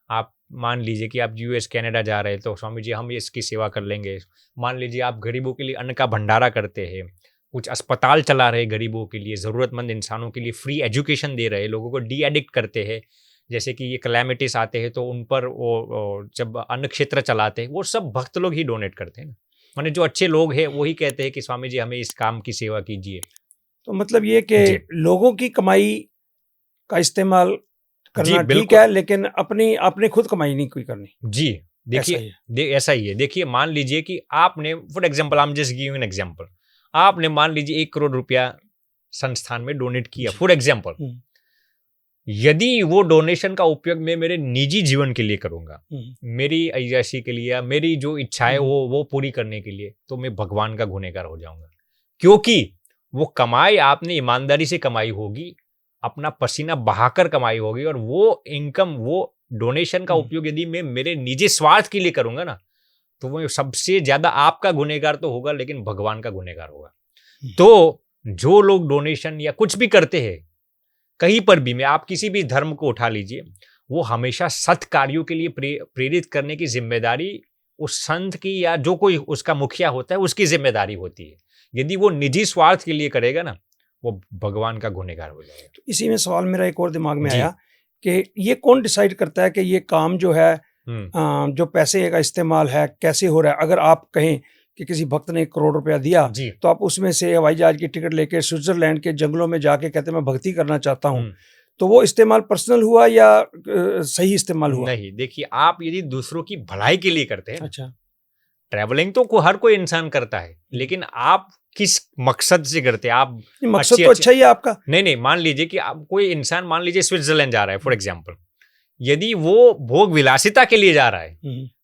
आप मान लीजिए कि आप यूएस कनाडा जा रहे हैं तो स्वामी जी हम इसकी सेवा कर लेंगे। मान लीजिए आप गरीबों के लिए अन्न का भंडारा करते हैं, कुछ अस्पताल चला रहे गरीबों के लिए, ज़रूरतमंद इंसानों के लिए फ्री एजुकेशन दे रहे, लोगों को डी एडिक्ट करते हैं। जैसे कि ये कैलेमिटीज आते हैं तो उन पर वो जब अन्न क्षेत्र चलाते हैं, वो सब भक्त लोग ही डोनेट करते हैं ना। माने जो अच्छे लोग हैं वही कहते हैं कि स्वामी जी हमें इस काम की सेवा कीजिए। तो मतलब ये कि जी। लोगों की कमाई का इस्तेमाल करना ठीक बिल्कुल। है, लेकिन अपनी आपने खुद कमाई नहीं कोई करनी। जी, ऐसा ही देखिए है। ऐसा ही है। देखिए मान लीजिए कि आपने for example I am just giving an example, आपने मान लीजिए 1 करोड़ रुपया संस्थान में डोनेट किया जी। For example. हम्म, यदि वो डोनेशन का उपयोग मैं मेरे निजी जीवन के लिए करूंगा, हम्म, मेरी अय्याशी के लिए, या मेरी जो इच्छाएं हम्म, वो पूरी करने के लिए, तो मैं भगवान का गुनहगार हो जाऊंगा। क्योंकि वो कमाई आपने ईमानदारी से कमाई होगी, अपना पसीना बहाकर कमाई होगी, और वो इनकम, वो डोनेशन का उपयोग यदि मैं मेरे निजी स्वार्थ के लिए करूंगा ना, तो वो सबसे ज्यादा आपका गुनहगार तो होगा, लेकिन भगवान का गुनहगार होगा। तो जो लोग डोनेशन या कुछ भी करते हैं कहीं पर भी, मैं आप किसी भी धर्म को उठा लीजिए, वो हमेशा सत् कार्यों के लिए प्रेरित करने की जिम्मेदारी उस संत की, या जो कोई उसका मुखिया होता है उसकी जिम्मेदारी होती है। यदि वो निजी स्वार्थ के लिए करेगा ना, वो भगवान का गुनहगार हो जाएगा। तो इसी में सवाल मेरा एक और दिमाग में जी। आया कि ये कौन डिसाइड करता है कि ये काम जो है जो पैसे का इस्तेमाल है कैसे हो रहा है? अगर आप कहें कि किसी भक्त ने 1 करोड़ रुपया दिया, जी। तो आप उसमें से हवाई जहाज की टिकट लेके स्विट्जरलैंड के जंगलों में जाके कहते मैं भक्ति करना चाहता हूँ, तो वो इस्तेमाल पर्सनल हुआ या सही इस्तेमाल हुआ? नहीं, देखिए आप यदि दूसरों की भलाई के लिए करते हैं, अच्छा। ट्रैवलिंग तो हर कोई इंसान करता है, लेकिन आप किस मकसद से करते हैं? आप मकसद तो अच्छा ही है आपका। नहीं, मान लीजिए कि आप कोई इंसान मान लीजिए स्विट्जरलैंड जा रहा है फॉर एग्जांपल, यदि वो भोग विलासिता के लिए जा रहा है,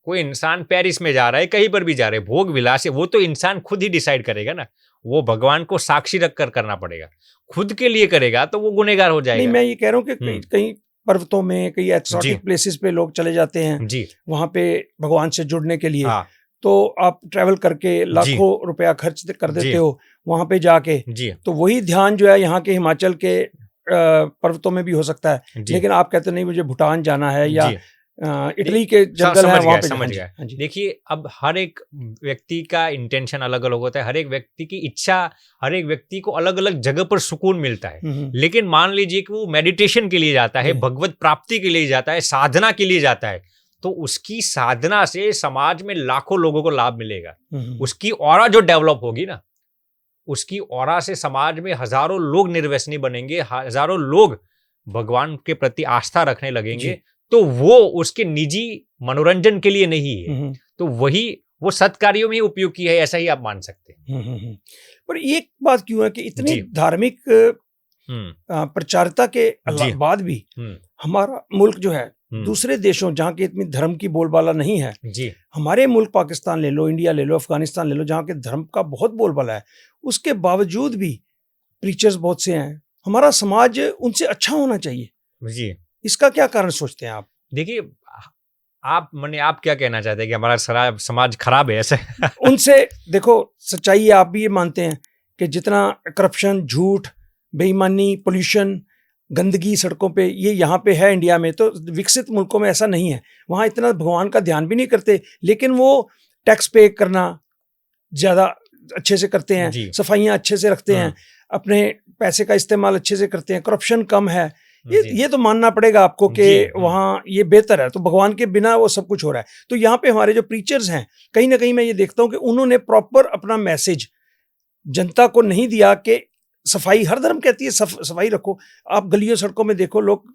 कोई इंसान पेरिस में जा रहा है, कहीं पर भी जा रहा है, भोग विलास, वो तो इंसान खुद ही डिसाइड करेगा ना। वो भगवान को साक्षी रखकर करना पड़ेगा। खुद के लिए करेगा तो वो गुनहगार हो जाएगा। नहीं, मैं ये कह रहा हूँ कि कई पर्वतों में, कई एक्सोटिक प्लेसेस पे लोग चले जाते हैं जी, वहां पे भगवान से जुड़ने के लिए। हाँ, तो आप ट्रैवल करके लाखों रुपया खर्च कर देते हो वहां पे जाके, जी, तो वही ध्यान जो है यहाँ के हिमाचल के पर्वतों में भी हो सकता है, लेकिन आप कहते नहीं मुझे भूटान जाना है या इटली के जंगल है वहां पे। समझ गया। देखिए अब हर एक व्यक्ति का इंटेंशन अलग अलग होता है, हर एक व्यक्ति की इच्छा, हर एक व्यक्ति को अलग अलग जगह पर सुकून मिलता है। लेकिन मान लीजिए कि वो मेडिटेशन के लिए जाता है, भगवत प्राप्ति के लिए जाता है, साधना के लिए जाता है, तो उसकी साधना से समाज में लाखों लोगों को लाभ मिलेगा। उसकी ऑरा जो डेवलप होगी ना, उसकी ऑरा से समाज में हजारों लोग निर्व्यसनी बनेंगे, हजारों लोग भगवान के प्रति आस्था रखने लगेंगे। तो वो उसके निजी मनोरंजन के लिए नहीं है, तो वही वो सत्कार्यों में ही उपयोग की है, ऐसा ही आप मान सकते हैं। पर एक बात क्यों है कि इतनी धार्मिक प्रचारता के बाद भी हमारा मुल्क जो है दूसरे देशों जहाँ के इतनी धर्म की बोलबाला नहीं है, हमारे मुल्क पाकिस्तान ले लो, इंडिया ले लो, अफगानिस्तान ले लो, जहाँ के धर्म का बहुत बोलबाला है, उसके बावजूद भी प्रीचर्स बहुत से हैं। हमारा समाज उनसे अच्छा होना चाहिए जी। इसका क्या कारण सोचते हैं आप? देखिए आप क्या कहना चाहते हैं कि हमारा समाज खराब है ऐसे? उनसे देखो, सच्चाई है, आप भी ये मानते हैं कि जितना करप्शन, झूठ, बेईमानी, पोल्यूशन, गंदगी सड़कों पे ये यहाँ पे है इंडिया में, तो विकसित मुल्कों में ऐसा नहीं है। वहाँ इतना भगवान का ध्यान भी नहीं करते, लेकिन वो टैक्स पे करना ज़्यादा अच्छे से करते हैं, सफाइयाँ अच्छे से रखते हैं, अपने पैसे का इस्तेमाल अच्छे से करते हैं, करप्शन कम है। ये तो मानना पड़ेगा आपको कि वहाँ ये बेहतर है, तो भगवान के बिना वो सब कुछ हो रहा है। तो यहाँ पे हमारे जो प्रीचर्स हैं, कहीं ना कहीं मैं ये देखता हूँ कि उन्होंने प्रॉपर अपना मैसेज जनता को नहीं दिया कि सफाई, हर धर्म कहती है सफाई रखो। आप गलियों सड़कों में देखो, लोग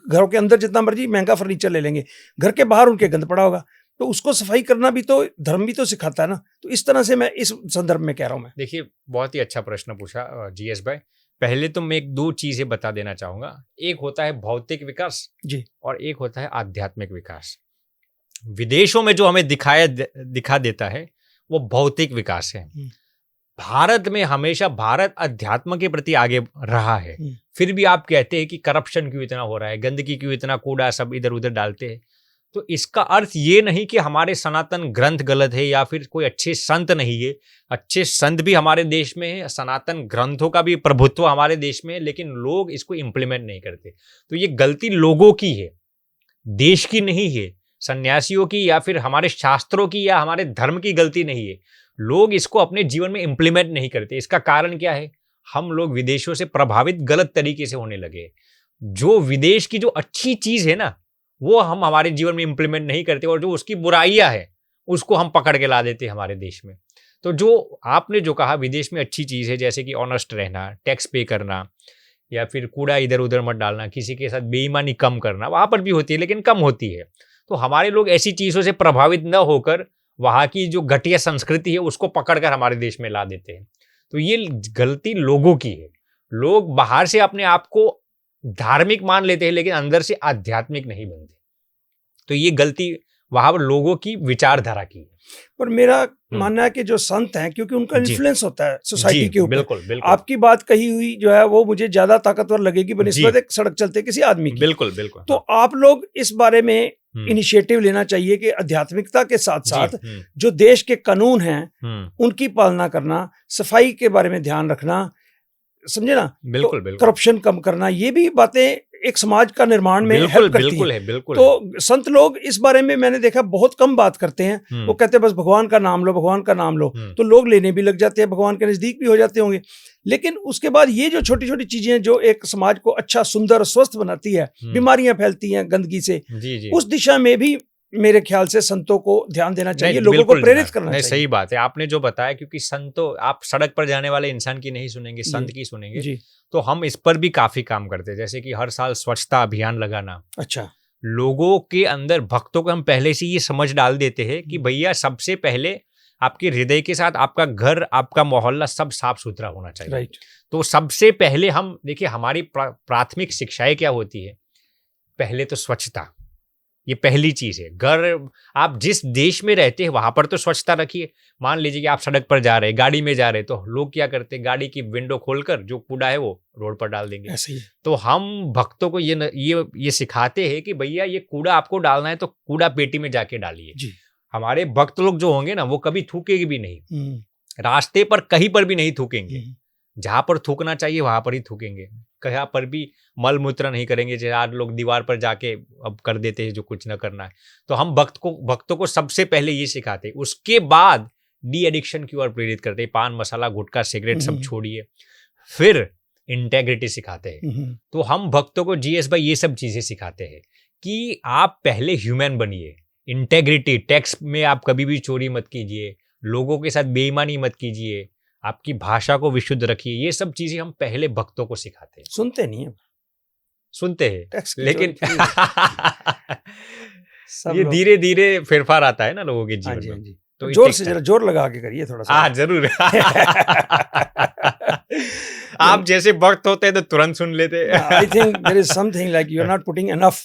घरों के अंदर जितना मर्जी महंगा फर्नीचर ले लेंगे, घर के बाहर उनके गंद पड़ा होगा, तो उसको सफाई करना भी तो धर्म भी तो सिखाता है ना। तो इस तरह से मैं इस संदर्भ में कह रहा हूँ। मैं देखिए बहुत ही अच्छा प्रश्न पूछा जीएस भाई। पहले तो मैं एक दो चीजें बता देना चाहूंगा। एक होता है भौतिक विकास जी, और एक होता है आध्यात्मिक विकास। विदेशों में जो हमें दिखा देता है वो भौतिक विकास है। भारत में हमेशा भारत अध्यात्म के प्रति आगे रहा है। फिर भी आप कहते हैं कि करप्शन क्यों इतना हो रहा है, गंदगी क्यों, इतना कूड़ा सब इधर उधर डालते हैं। तो इसका अर्थ ये नहीं कि हमारे सनातन ग्रंथ गलत है या फिर कोई अच्छे संत नहीं है। अच्छे संत भी हमारे देश में है, सनातन ग्रंथों का भी प्रभुत्व हमारे देश में है, लेकिन लोग इसको इम्प्लीमेंट नहीं करते। तो ये गलती लोगों की है, देश की नहीं है, सन्यासियों की या फिर हमारे शास्त्रों की या हमारे धर्म की गलती नहीं है। लोग इसको अपने जीवन में इम्प्लीमेंट नहीं करते। इसका कारण क्या है? हम लोग विदेशों से प्रभावित गलत तरीके से होने लगे। जो विदेश की जो अच्छी चीज है ना, वो हम हमारे जीवन में इंप्लीमेंट नहीं करते, और जो उसकी बुराइयां है उसको हम पकड़ के ला देते हैं हमारे देश में। तो जो आपने जो कहा विदेश में अच्छी चीज है, जैसे कि ऑनेस्ट रहना, टैक्स पे करना, या फिर कूड़ा इधर उधर मत डालना, किसी के साथ बेईमानी कम करना, वहां पर भी होती है लेकिन कम होती है। तो हमारे लोग ऐसी चीजों से प्रभावित न होकर वहां की जो घटिया संस्कृति है उसको पकड़कर हमारे देश में ला देते हैं। तो ये गलती लोगों की है। लोग बाहर से अपने आप को धार्मिक मान लेते हैं लेकिन अंदर से आध्यात्मिक नहीं बनते। तो ये गलती वहां पर लोगों की विचारधारा की है। पर मेरा मानना है कि जो संत हैं, क्योंकि उनका इन्फ्लुएंस होता है सोसाइटी के ऊपर। बिल्कुल बिल्कुल। आपकी बात कही हुई जो है वो मुझे ज्यादा ताकतवर लगेगी बनिस्बत एक सड़क चलते किसी आदमी की। बिल्कुल बिल्कुल। तो आप लोग इस बारे में इनिशिएटिव लेना चाहिए कि आध्यात्मिकता के साथ साथ जो देश के कानून हैं उनकी पालना करना, सफाई के बारे में ध्यान रखना, समझे ना, बिल्कुल तो बिल्कुल। करप्शन कम करना, ये भी बातें एक समाज का निर्माण में हेल्प करती बिल्कुल हैं। है, बिल्कुल। तो संत लोग इस बारे में मैंने देखा बहुत कम बात करते हैं। वो कहते हैं बस भगवान का नाम लो, भगवान का नाम लो, तो लोग लेने भी लग जाते हैं, भगवान के नजदीक भी हो जाते होंगे। लेकिन उसके बाद ये जो छोटी छोटी चीजें जो एक समाज को अच्छा, सुंदर, स्वस्थ बनाती है, बीमारियां फैलती हैं गंदगी से, उस दिशा में भी मेरे ख्याल से संतों को ध्यान देना चाहिए, लोगों को प्रेरित करना चाहिए। सही बात है आपने जो बताया, क्योंकि संतों, आप सड़क पर जाने वाले इंसान की नहीं सुनेंगे, संत की सुनेंगे जी। तो हम इस पर भी काफी काम करते हैं, जैसे कि हर साल स्वच्छता अभियान लगाना। अच्छा। लोगों के अंदर, भक्तों को हम पहले से ये समझ डाल देते हैं कि भैया सबसे पहले आपके हृदय के साथ आपका घर, आपका मोहल्ला सब साफ सुथरा होना चाहिए। राइट। तो सबसे पहले हम देखिए, हमारी प्राथमिक शिक्षाएं क्या होती है? पहले तो स्वच्छता, ये पहली चीज है। घर, आप जिस देश में रहते हैं वहां पर तो स्वच्छता रखिए। मान लीजिए कि आप सड़क पर जा रहे हैं, गाड़ी में जा रहे हैं, तो लोग क्या करते हैं, गाड़ी की विंडो खोलकर जो कूड़ा है वो रोड पर डाल देंगे। ऐसे ही। तो हम भक्तों को ये सिखाते हैं कि भैया ये कूड़ा आपको डालना है तो कूड़ा पेटी में जाके डालिए। हमारे भक्त लोग जो होंगे ना, वो कभी थूकेंगे भी नहीं, रास्ते पर कहीं पर भी नहीं थूकेंगे। जहां पर थूकना चाहिए वहां पर ही थूकेंगे, कहीं पर भी मल मूत्र नहीं करेंगे। जैसे आज लोग दीवार पर जाके अब कर देते हैं जो कुछ न करना है। तो हम भक्तों को सबसे पहले ये सिखाते हैं, उसके बाद डी एडिक्शन की ओर प्रेरित करते हैं। पान मसाला गुटखा सिगरेट सब छोड़िए, फिर इंटेग्रिटी सिखाते हैं। तो हम भक्तों को जीएस भाई ये सब चीजें सिखाते हैं कि आप पहले ह्यूमन बनिए, इंटेग्रिटी, टैक्स में आप कभी भी चोरी मत कीजिए, लोगों के साथ बेईमानी मत कीजिए, आपकी भाषा को विशुद्ध रखिए। ये सब चीजें हम पहले भक्तों को सिखाते हैं। सुनते नहीं है, सुनते हैं लेकिन ये लोग... धीरे धीरे फेरफार आता है ना लोगों के जीवन में। जी। तो जोर से, जरा जोर लगा के करिए थोड़ा सा। हाँ जरूर। आप जैसे भक्त होते हैं तो तुरंत सुन लेते हैं। I think there is something like you are not putting enough.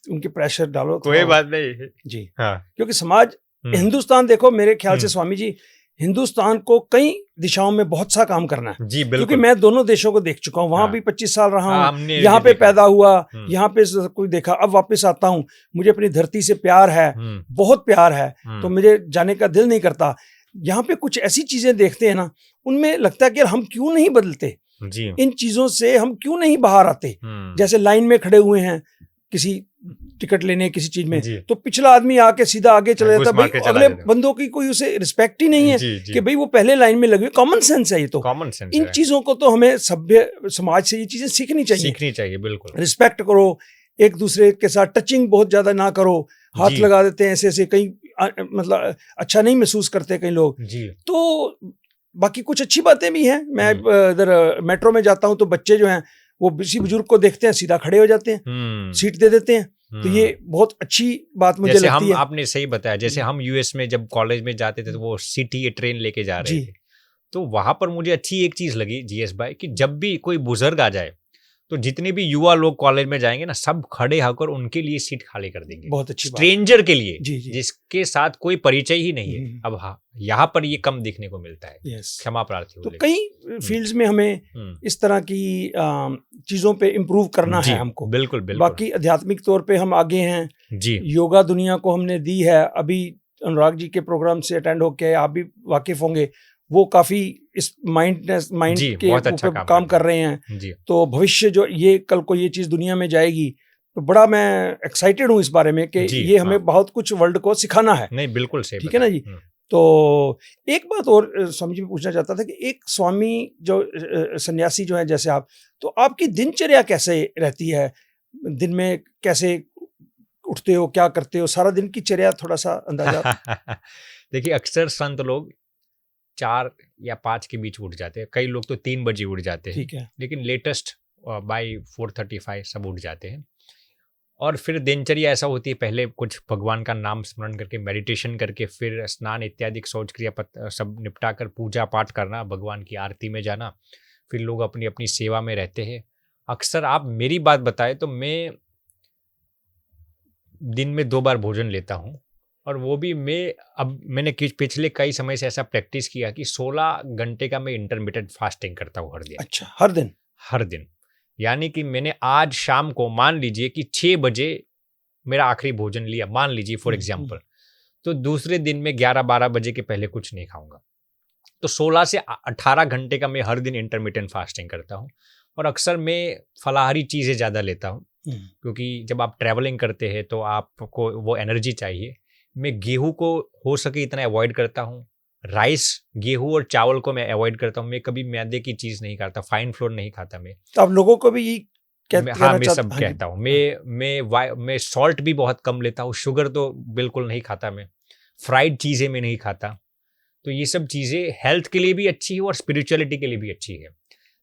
उनके प्रेशर डालो, कोई बात नहीं जी। हाँ, क्योंकि समाज, हिंदुस्तान देखो, मेरे ख्याल से स्वामी जी, हिंदुस्तान को कई दिशाओं में बहुत सा काम करना है। जी बिल्कुल। क्योंकि मैं दोनों देशों को देख चुका हूँ, वहां भी 25 साल रहा हूँ, यहाँ पे देखा। पैदा हुआ, यहाँ पे कोई देखा, अब वापस आता हूँ। मुझे अपनी धरती से प्यार है, बहुत प्यार है, तो मुझे जाने का दिल नहीं करता। यहाँ पे कुछ ऐसी चीजें देखते हैं ना, उनमें लगता है कि हम क्यों नहीं बदलते, इन चीजों से हम क्यों नहीं बाहर आते। जैसे लाइन में खड़े हुए हैं किसी टिकट लेने किसी चीज में, तो पिछला आदमी आके सीधा आगे चला जाता है। भाई अगले बंदों की कोई उसे रिस्पेक्ट ही नहीं है कि भाई वो पहले लाइन में लगे। कॉमन सेंस है ये तो। कॉमन सेंस इन चीजों को तो हमें सभ्य समाज से ये चीजें सीखनी चाहिए। बिल्कुल। रिस्पेक्ट करो, एक दूसरे के साथ टचिंग बहुत ज्यादा ना करो, हाथ लगा देते हैं ऐसे ऐसे, कहीं मतलब अच्छा नहीं महसूस करते कई लोग। तो बाकी कुछ अच्छी बातें भी हैं। मैं इधर मेट्रो में जाता हूँ तो बच्चे जो हैं वो किसी बुजुर्ग को देखते हैं सीधा खड़े हो जाते हैं, सीट दे देते हैं। तो ये बहुत अच्छी बात मुझे लगती है। आपने सही बताया, जैसे हम यूएस में जब कॉलेज में जाते थे तो वो सिटी ट्रेन लेके जा रहे थे, तो वहां पर मुझे अच्छी एक चीज लगी जीएस भाई, कि जब भी कोई बुजुर्ग आ जाए तो जितने भी युवा लोग कॉलेज में जाएंगे ना, सब खड़े होकर उनके लिए सीट खाली कर देंगे, बहुत अच्छी बात। स्ट्रेंजर के लिए, जी जी। जिसके साथ कोई परिचय ही नहीं है। हम्म। अब हाँ, यहाँ पर ये कम देखने को मिलता है। यस। क्षमा प्रार्थी तो हो कई फील्ड्स में हमें इस तरह की चीजों पे इम्प्रूव करना जी, है हमको। बिल्कुल बिल्कुल। बाकी आध्यात्मिक तौर पे हम आगे हैं, जी योगा दुनिया को हमने दी है। अभी अनुराग जी के प्रोग्राम से अटेंड होके आप भी वाकिफ होंगे, वो काफी इस माइंड जी, के बहुत अच्छा ऊपर काम कर रहे हैं। जी तो भविष्य जो ये कल को ये चीज दुनिया में जाएगी, तो बड़ा मैं एक्साइटेड हूँ इस बारे में कि जी, ये हमें हाँ। बहुत कुछ वर्ल्ड को सिखाना है। नहीं, बिल्कुल सही ठीक है ना जी। बताया। तो एक बात और स्वामी जी मैं पूछना चाहता था कि एक स्वामी जो सन्यासी जो है जैसे आप, तो आपकी दिनचर्या कैसे रहती है? दिन में कैसे उठते हो, क्या करते हो, सारा दिन की चर्या थोड़ा सा अंदाजा? देखिए, अक्सर संत लोग 4 या 5 के बीच उठ जाते हैं, कई लोग तो 3 बजे उठ जाते हैं। ठीक है। लेकिन लेटेस्ट बाय 4:35 सब उठ जाते हैं। और फिर दिनचर्या ऐसा होती है, पहले कुछ भगवान का नाम स्मरण करके, मेडिटेशन करके, फिर स्नान इत्यादि शौच क्रिया सब निपटा कर पूजा पाठ करना, भगवान की आरती में जाना, फिर लोग अपनी अपनी सेवा में रहते हैं। अक्सर आप मेरी बात बताएं तो मैं दिन में 2 बार भोजन लेता हूँ, और वो भी मैंने पिछले कई समय से ऐसा प्रैक्टिस किया कि 16 घंटे का मैं इंटरमिटेंट फास्टिंग करता हूँ हर दिन। अच्छा, हर दिन? हर दिन, यानी कि मैंने आज शाम को मान लीजिए कि 6 बजे मेरा आखिरी भोजन लिया, मान लीजिए फॉर एग्जांपल, तो दूसरे दिन में 11-12 बजे के पहले कुछ नहीं खाऊंगा। तो 16 से 18 घंटे का मैं हर दिन इंटरमिटेंट फास्टिंग करता हूँ। और अक्सर मैं फलाहारी चीज़ें ज़्यादा लेता हूँ, क्योंकि जब आप ट्रैवलिंग करते हैं तो आपको वो एनर्जी चाहिए। मैं गेहूं को हो सके इतना अवॉइड करता हूँ, राइस, गेहूं और चावल को मैं अवॉइड करता हूँ। मैं कभी मैदे की चीज़ नहीं खाता, फाइन फ्लोर नहीं खाता मैं। तो आप लोगों को भी हाँ, मैं सब कहता हूँ। मैं सॉल्ट भी बहुत कम लेता हूँ, शुगर तो बिल्कुल नहीं खाता मैं, फ्राइड चीज़ें मैं नहीं खाता। तो ये सब चीज़ें हेल्थ के लिए भी अच्छी है और स्पिरिचुअलिटी के लिए भी अच्छी है।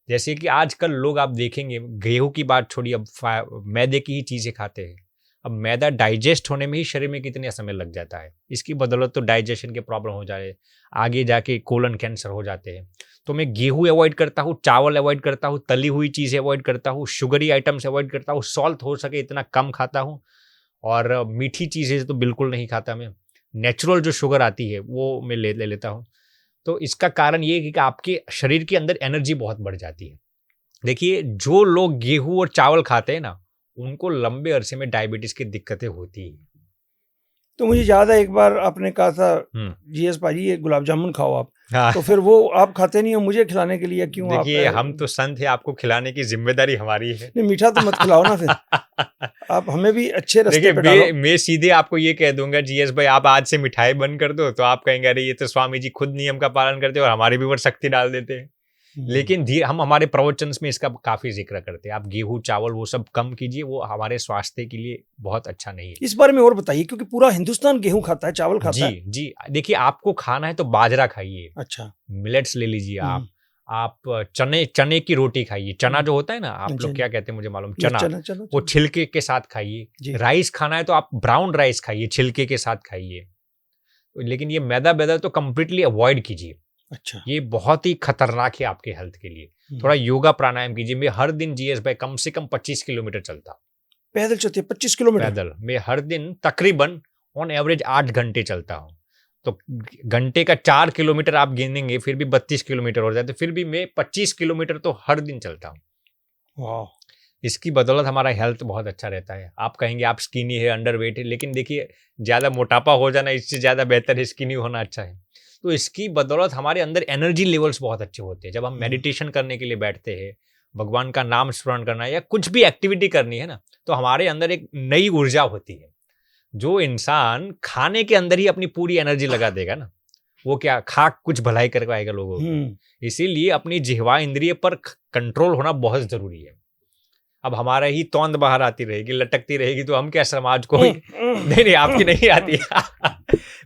जैसे कि आजकल लोग आप देखेंगे, गेहूं की बात छोड़िए, अब मैदे की ही चीज़ें खाते हैं। अब मैदा डाइजेस्ट होने में ही शरीर में कितने समय लग जाता है, इसकी बदौलत तो डाइजेशन के प्रॉब्लम हो जाए, आगे जाके कोलन कैंसर हो जाते हैं। तो मैं गेहूं अवॉइड करता हूँ, चावल अवॉइड करता हूँ, तली हुई चीज़ें अवॉइड करता हूँ, शुगरी आइटम्स अवॉइड करता हूँ, सॉल्ट हो सके इतना कम खाता हूँ, और मीठी चीज़ें तो बिल्कुल नहीं खाता मैं। नेचुरल जो शुगर आती है वो मैं ले लेता हूँ। तो इसका कारण ये है कि आपके शरीर के अंदर एनर्जी बहुत बढ़ जाती है। देखिए, जो लोग गेहूं और चावल खाते हैं ना, उनको लंबे अरसे में डायबिटीज की दिक्कतें होती है। तो मुझे याद है एक बार आपने कहा था जीएस भाजी ये गुलाब जामुन खाओ आप, हाँ। तो फिर वो आप खाते नहीं हो, मुझे खिलाने के लिए क्यों? देखिए, हम तो संत है, आपको खिलाने की जिम्मेदारी हमारी है। नहीं, मीठा तो मत खिलाओ ना फिर। आप हमें भी अच्छे रास्ते पे डालो। मैं सीधे आपको ये कह दूंगा, जीएस भाई आप आज से मिठाई बंद कर दो, तो आप कहेंगे अरे ये तो स्वामी जी खुद नियम का पालन करते हैं और हमारे भी ऊपर शक्ति डाल देते हैं। लेकिन हम हमारे प्रवचन में इसका काफी जिक्र करते हैं, आप गेहूं चावल वो सब कम कीजिए, वो हमारे स्वास्थ्य के लिए बहुत अच्छा नहीं है। इस बारे में और बताइए, क्योंकि पूरा हिंदुस्तान गेहूं खाता है, चावल खाता है। जी, देखिए, आपको खाना है तो बाजरा खाइए। अच्छा, मिलेट्स ले लीजिए आप चने की रोटी खाइए। चना जो होता है ना, आप लोग क्या कहते हैं मुझे मालूम, चना, वो छिलके के साथ खाइए। राइस खाना है तो आप ब्राउन राइस खाइए, छिलके के साथ खाइए। लेकिन ये मैदा तो कंप्लीटली अवॉइड कीजिए। अच्छा, ये बहुत ही खतरनाक है आपके हेल्थ के लिए। थोड़ा योगा प्राणायाम कीजिए। मैं हर दिन जीएस भाई कम से कम 25 किलोमीटर चलता हूँ। पैदल चलते 25 किलोमीटर? पैदल मैं हर दिन तकरीबन ऑन एवरेज 8 घंटे चलता हूँ। तो घंटे का 4 किलोमीटर आप गिनेंगे, फिर भी 32 किलोमीटर हो जाते, फिर भी मैं 25 किलोमीटर तो हर दिन चलता हूँ। वाह! इसकी बदौलत हमारा हेल्थ बहुत अच्छा रहता है। आप कहेंगे आप स्किनी है, अंडरवेट है, लेकिन देखिए, ज़्यादा मोटापा हो जाना इससे ज़्यादा बेहतर है स्किनी होना अच्छा है। तो इसकी बदौलत हमारे अंदर एनर्जी लेवल्स बहुत अच्छे होते हैं। जब हम मेडिटेशन करने के लिए बैठते हैं, भगवान का नाम स्मरण करना है या कुछ भी एक्टिविटी करनी है ना, तो हमारे अंदर एक नई ऊर्जा होती है। जो इंसान खाने के अंदर ही अपनी पूरी एनर्जी लगा देगा ना, वो क्या खा कुछ भलाई कर पाएगा लोगों को। इसीलिए अपनी जिह्वा इंद्रिय पर कंट्रोल होना बहुत जरूरी है। अब हमारा ही तौंद बाहर आती रहेगी, लटकती रहेगी, तो हम क्या समाज को नहीं आपकी नहीं आती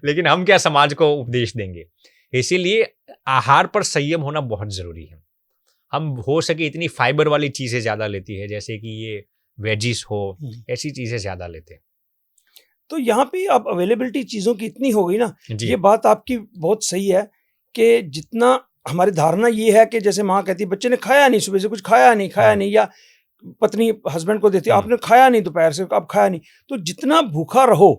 लेकिन हम क्या समाज को उपदेश देंगे। इसीलिए आहार पर संयम होना बहुत जरूरी है। हम हो सके इतनी फाइबर वाली चीजें ज्यादा लेती है, जैसे कि ये वेजिस हो, ऐसी चीजें ज्यादा लेते हैं। तो यहाँ पे अब अवेलेबिलिटी चीजों की इतनी हो गई ना, ये बात आपकी बहुत सही है कि जितना हमारी धारणा ये है कि जैसे माँ कहती है बच्चे ने खाया नहीं, सुबह से कुछ खाया नहीं, या पत्नी हस्बैंड को देती है, हम्म। आपने खाया नहीं दोपहर से, अब खाया नहीं, तो जितना भूखा रहो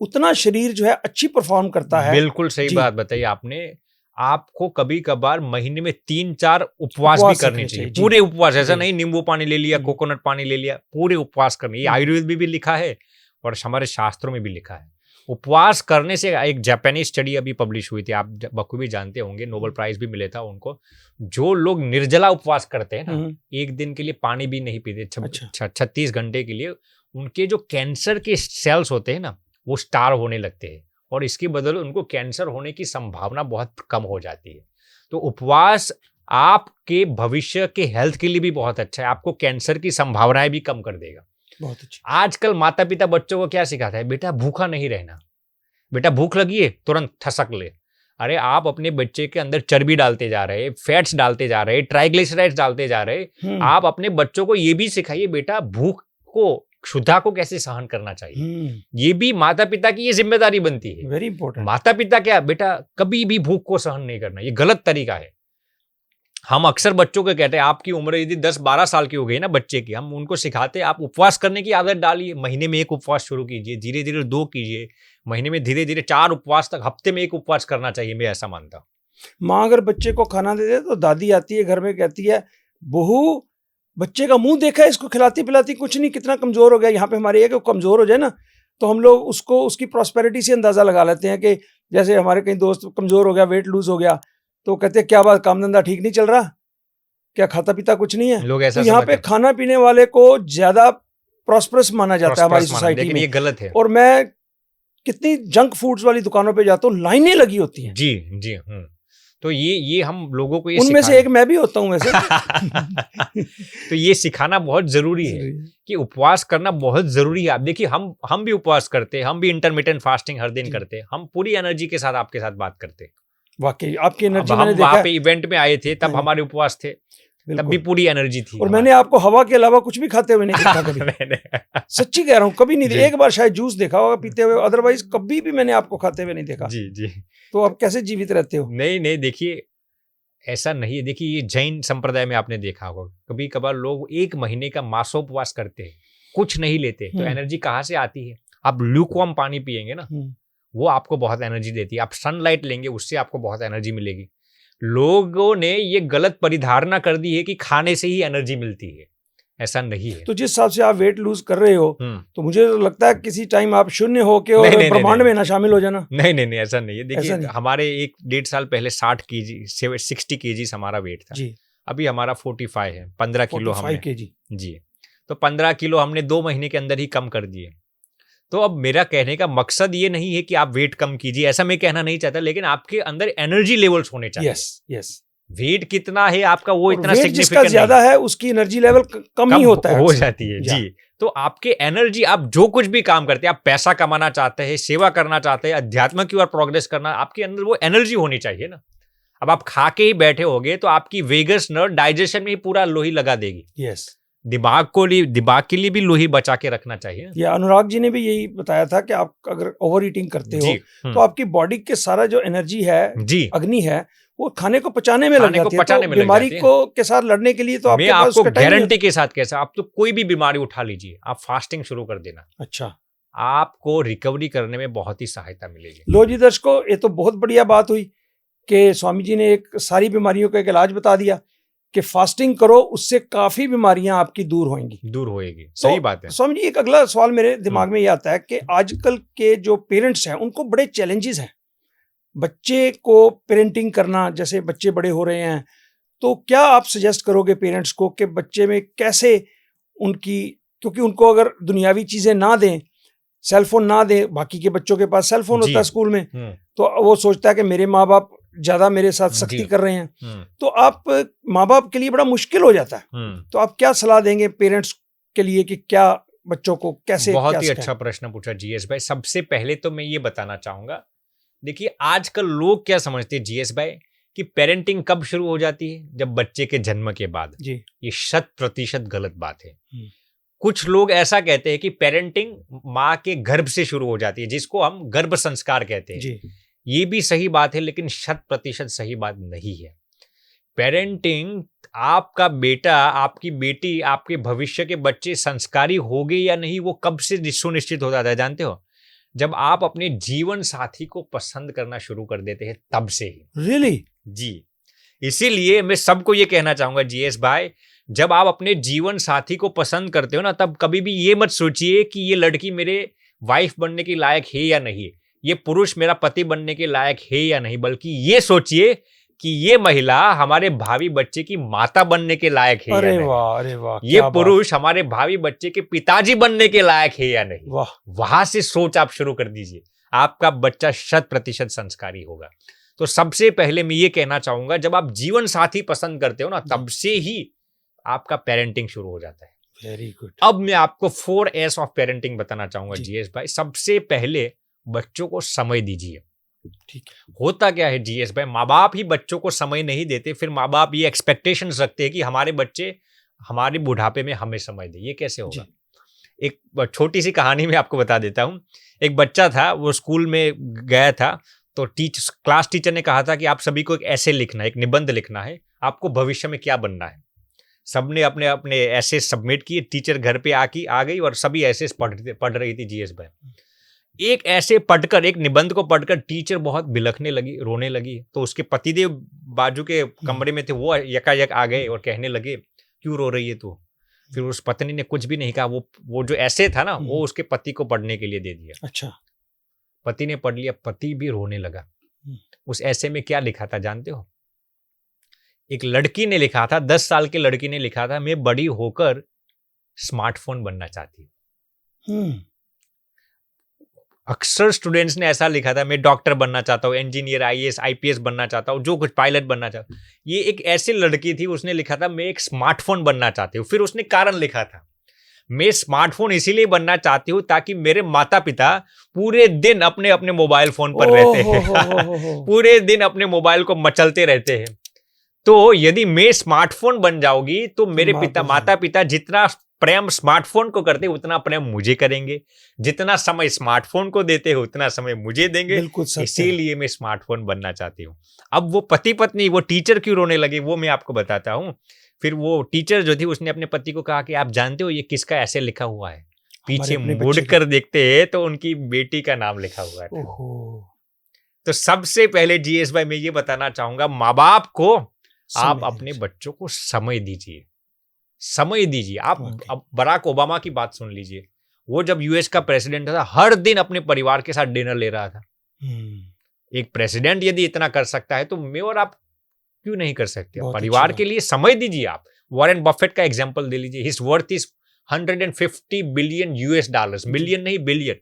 उतना शरीर जो है अच्छी परफॉर्म करता है। बिल्कुल सही जी। बात बताई आपने। आपको कभी कभार महीने में 3-4 उपवास भी उपवास करने रखने चाहिए, चाहिए, जी। पूरे उपवास, ऐसा जी। नहीं नींबू पानी ले लिया, कोकोनट पानी ले लिया, पूरे उपवास करने। ये आयुर्वेद में भी लिखा है और हमारे शास्त्रों में भी लिखा है। उपवास करने से एक जापानीज स्टडी अभी पब्लिश हुई थी, आप बखूबी जानते होंगे, नोबेल प्राइज भी मिले था उनको। जो लोग निर्जला उपवास करते हैं ना, एक दिन के लिए पानी भी नहीं पीते, 36 घंटे के लिए, उनके जो कैंसर के सेल्स होते हैं ना, वो स्टार होने लगते हैं और इसके बदले उनको कैंसर होने की संभावना बहुत कम हो जाती है। तो उपवास आपके भविष्य के हेल्थ के लिए भी बहुत अच्छा है, आपको कैंसर की संभावनाएं भी कम कर देगा। बहुत अच्छी। आजकल माता पिता बच्चों को क्या सिखाता है, बेटा भूखा नहीं रहना, बेटा भूख लगी है तुरंत ठसक ले। अरे आप अपने बच्चे के अंदर चर्बी डालते जा रहे, फैट्स डालते जा रहे, ट्राइग्लिसराइड्स डालते जा रहे। आप अपने बच्चों को ये भी सिखाइए, बेटा भूख को, क्षुधा को कैसे सहन करना चाहिए। ये भी माता पिता की ये जिम्मेदारी बनती है। Very important. माता पिता क्या, बेटा कभी भी भूख को सहन नहीं करना, ये गलत तरीका है। हम अक्सर बच्चों को कहते हैं, आपकी उम्र यदि 10-12 साल की हो गई ना बच्चे की, हम उनको सिखाते हैं आप उपवास करने की आदत डालिए, महीने में 1 उपवास शुरू कीजिए, धीरे धीरे 2 कीजिए, महीने में धीरे धीरे 4 उपवास तक, हफ्ते में 1 उपवास करना चाहिए, मैं ऐसा मानता हूँ। माँ अगर बच्चे को खाना दे दे तो दादी आती है घर में, कहती है बहू बच्चे का मुंह देखा है, इसको खिलाती पिलाती कुछ नहीं, कितना कमजोर हो गया। यहाँ पे हमारे ये कि कमजोर हो जाए ना तो हम लोग उसको उसकी प्रॉस्पेरिटी से अंदाजा लगा लेते हैं कि जैसे हमारे कई दोस्त कमजोर हो गया, वेट लूज हो गया, तो कहते हैं क्या बात, काम धंधा ठीक नहीं चल रहा, क्या खाता पीता कुछ नहीं है। लोग ऐसा तो यहाँ पे खाना पीने वाले को ज्यादा प्रॉस्परस माना जाता है हमारी सोसाइटी में, ये गलत है। और मैं कितनी जंक फूड्स वाली दुकानों पे जाता हूँ, लाइनें लगी होती हैं। जी जी। तो ये हम लोगों को ये उनमें से एक मैं भी होता हूँ वैसे। तो ये सिखाना बहुत जरूरी है कि उपवास करना बहुत जरूरी है। आप देखिए, हम भी उपवास करते हैं, हम भी इंटरमिटेंट फास्टिंग हर दिन करते हैं, हम पूरी एनर्जी के साथ आपके साथ बात करते हैं। वाकई आपकी एनर्जी हम वहां पे इवेंट में आए थे, तब हमारे उपवास थे, तब भी पूरी एनर्जी थी। और मैंने आपको हवा के अलावा कुछ भी खाते हुए नहीं देखा कभी। सच्ची कह रहा हूँ, कभी नहीं। एक बार शायद जूस देखा होगा पीते हुए, अदरवाइज कभी भी मैंने आपको खाते हुए नहीं देखा। जी जी। तो आप कैसे जीवित रहते हो? नहीं, देखिए ऐसा नहीं है। देखिए ये जैन संप्रदाय में आपने देखा होगा, कभी कभार लोग 1 महीने का मासोपवास करते हैं, कुछ नहीं लेते, तो एनर्जी कहाँ से आती है? आप ल्यूकवार्म पानी पिएंगे ना, वो आपको बहुत एनर्जी देती है। आप सनलाइट लेंगे, उससे आपको बहुत एनर्जी मिलेगी। लोगों ने ये गलत परिधारणा कर दी है कि खाने से ही एनर्जी मिलती है, ऐसा नहीं है। तो जिस हिसाब से आप वेट लूज कर रहे हो, तो मुझे तो लगता है किसी टाइम आप शून्य होके और ब्रह्मांड में ना शामिल हो जाना। नहीं, ऐसा नहीं है। देखिए हमारे 1-1.5 साल पहले 60 kg हमारा वेट था जी। अभी हमारा 45 है, 15 किलो हमने जी। तो 15 किलो हमने 2 महीने के अंदर ही कम कर दिए। तो अब मेरा कहने का मकसद ये नहीं है कि आप वेट कम कीजिए, ऐसा मैं कहना नहीं चाहता, लेकिन आपके अंदर एनर्जी लेवल्स होने चाहिए। यस। वेट कितना है आपका, वो इतना सिग्निफिकेंट ज्यादा है, उसकी एनर्जी लेवल कम ही होता है, हो जाती है जी। तो आपके एनर्जी, आप जो कुछ भी काम करते हैं, आप पैसा कमाना चाहते हैं, सेवा करना चाहते हैं, अध्यात्म की ओर प्रोग्रेस करना, आपके अंदर वो एनर्जी होनी चाहिए ना। अब आप खा के ही बैठे होगे तो आपकी वेगस नर्व डाइजेशन में ही पूरा लोही लगा देगी। यस। दिमाग के लिए भी लोही बचा के रखना चाहिए। या अनुराग जी ने भी यही बताया था कि आप अगर ओवर ईटिंग करते हो तो आपकी बॉडी के सारा जो एनर्जी है, अग्नि है, वो खाने को पचाने में लग जाती है। तो बीमारी को के साथ लड़ने के लिए तो मैं आपको गारंटी के साथ कैसा, आप तो कोई भी बीमारी उठा लीजिए, आप फास्टिंग शुरू कर देना। अच्छा। आपको रिकवरी करने में बहुत ही सहायता मिलेगी। लो जी दर्शकों, ये तो बहुत बढ़िया बात हुई कि स्वामी जी ने एक सारी बीमारियों का एक इलाज बता दिया कि फास्टिंग करो, उससे काफी बीमारियां आपकी दूर होएगी। सही बात है। स्वामी जी, एक अगला सवाल मेरे दिमाग में ये आता है कि आजकल के जो पेरेंट्स हैं उनको बड़े चैलेंजेस हैं बच्चे को पेरेंटिंग करना। जैसे बच्चे बड़े हो रहे हैं, तो क्या आप सजेस्ट करोगे पेरेंट्स को कि बच्चे में कैसे उनकी, क्योंकि उनको अगर दुनियावी चीजें ना दें, सेलफोन ना दें, बाकी के बच्चों के पास सेलफोन होता है स्कूल में, तो वो सोचता है कि मेरे माँ बाप ज्यादा मेरे साथ सख्ती कर रहे हैं, तो आप माँ बाप के लिए बड़ा मुश्किल हो जाता है। तो आप क्या सलाह देंगे पेरेंट्स के लिए कि क्या बच्चों को कैसे? बहुत ही अच्छा प्रश्न पूछा जीएस भाई। सबसे पहले तो मैं ये बताना चाहूंगा, देखिए आजकल लोग क्या समझते हैं जीएस भाई कि पेरेंटिंग कब शुरू हो जाती है? जब बच्चे के जन्म के बाद जी। ये 100% गलत बात है। कुछ लोग ऐसा कहते हैं कि पेरेंटिंग माँ के गर्भ से शुरू हो जाती है, जिसको हम गर्भ संस्कार कहते हैं जी। ये भी सही बात है, लेकिन 100% सही बात नहीं है। पेरेंटिंग आपका बेटा, आपकी बेटी, आपके भविष्य के बच्चे संस्कारी होंगे या नहीं, वो कब से सुनिश्चित हो जाता है जानते हो? जब आप अपने जीवन साथी को पसंद करना शुरू कर देते हैं, तब से ही। रियली? जी, इसीलिए मैं सबको ये कहना चाहूंगा जीएस भाई, जब आप अपने जीवन साथी को पसंद करते हो ना, तब कभी भी ये मत सोचिए कि ये लड़की मेरे वाइफ बनने की लायक है या नहीं, ये पुरुष मेरा पति बनने के लायक है या नहीं, बल्कि ये सोचिए कि ये महिला हमारे भावी बच्चे की माता बनने के लायक है अरे या नहीं, वाह, अरे वाह, ये क्या पुरुष हमारे भावी बच्चे के पिताजी बनने के लायक है या नहीं। वाह, वहां से सोच आप शुरू कर दीजिए, आपका बच्चा 100% संस्कारी होगा। तो सबसे पहले मैं ये कहना चाहूंगा, जब आप जीवन साथी पसंद करते हो ना, तब से ही आपका पेरेंटिंग शुरू हो जाता है। Very good. अब मैं आपको 4S ऑफ पेरेंटिंग बताना चाहूंगा जी। जीएस भाई। सबसे पहले बच्चों को समय दीजिए। ठीक है। होता क्या है जीएस भाई, माँ बाप ही बच्चों को समय नहीं देते, फिर माँ बाप ये एक्सपेक्टेशंस रखते हैं कि हमारे बच्चे हमारे बुढ़ापे में हमें समय दे। ये कैसे होगा? एक छोटी सी कहानी मैं आपको बता देता हूँ। एक बच्चा था, वो स्कूल में गया था, तो क्लास टीचर ने कहा था कि आप सभी को एक ऐसे लिखना है, एक निबंध लिखना है, आपको भविष्य में क्या बनना है। सबने अपने अपने ऐसे सबमिट किए। टीचर घर पे आ गई और सभी ऐसे पढ़ रही थी जीएस भाई। एक ऐसे पढ़कर, एक निबंध को पढ़कर टीचर बहुत बिलखने लगी, रोने लगी। तो उसके पतिदेव बाजू के कमरे में थे, वो यकायक आ गए और कहने लगे, क्यों रो रही है तू? फिर उस पत्नी ने कुछ भी नहीं कहा। वो जो ऐसे था ना, वो उसके पति को पढ़ने के लिए दे दिया। अच्छा। पति ने पढ़ लिया, पति भी रोने लगा। उस ऐसे में क्या लिखा था जानते हो? एक लड़की ने लिखा था, 10 साल की लड़की ने लिखा था, मैं बड़ी होकर स्मार्टफोन बनना चाहती हूँ। अक्सर स्टूडेंट्स ने ऐसा लिखा था, मैं डॉक्टर बनना चाहता हूँ, इंजीनियर, आईएएस, आईपीएस बनना चाहता हूँ, जो कुछ पायलट बनना चाहता हूँ। ये एक ऐसी लड़की थी, उसने लिखा था, मैं एक स्मार्टफोन बनना चाहती हूँ। फिर उसने कारण लिखा था, मैं स्मार्टफोन इसीलिए बनना चाहती हूँ ताकि मेरे माता पिता पूरे दिन अपने अपने मोबाइल फोन पर रहते हैं। पूरे दिन अपने मोबाइल को मचलते रहते हैं। तो यदि मैं स्मार्टफोन बन जाऊंगी तो मेरे माता पिता जितना प्रेम स्मार्टफोन को करते उतना प्रेम मुझे करेंगे, जितना समय स्मार्टफोन को देते हैं उतना समय मुझे देंगे। इसीलिए मैं स्मार्टफोन बनना चाहती हूँ। अब वो पति पत्नी, वो टीचर क्यों रोने लगे, वो मैं आपको बताता हूँ। फिर वो टीचर जो थी, उसने अपने पति को कहा कि आप जानते हो ये किसका ऐसे लिखा हुआ है? पीछे मुड़ कर देखते हैं तो उनकी बेटी का नाम लिखा हुआ है। तो सबसे पहले जीएस भाई मैं ये बताना चाहूंगा, माँ बाप को आप अपने बच्चों को समय दीजिए, समय दीजिए। आप अब बराक ओबामा की बात सुन लीजिए। वो जब यूएस का प्रेसिडेंट था, हर दिन अपने परिवार के साथ डिनर ले रहा था। एक प्रेसिडेंट यदि इतना कर सकता है तो मैं और आप क्यों नहीं कर सकते? परिवार के लिए समय दीजिए आप। वॉरेन बफेट का एग्जांपल दे लीजिए। His worth is $150 billion, million नहीं बिलियन।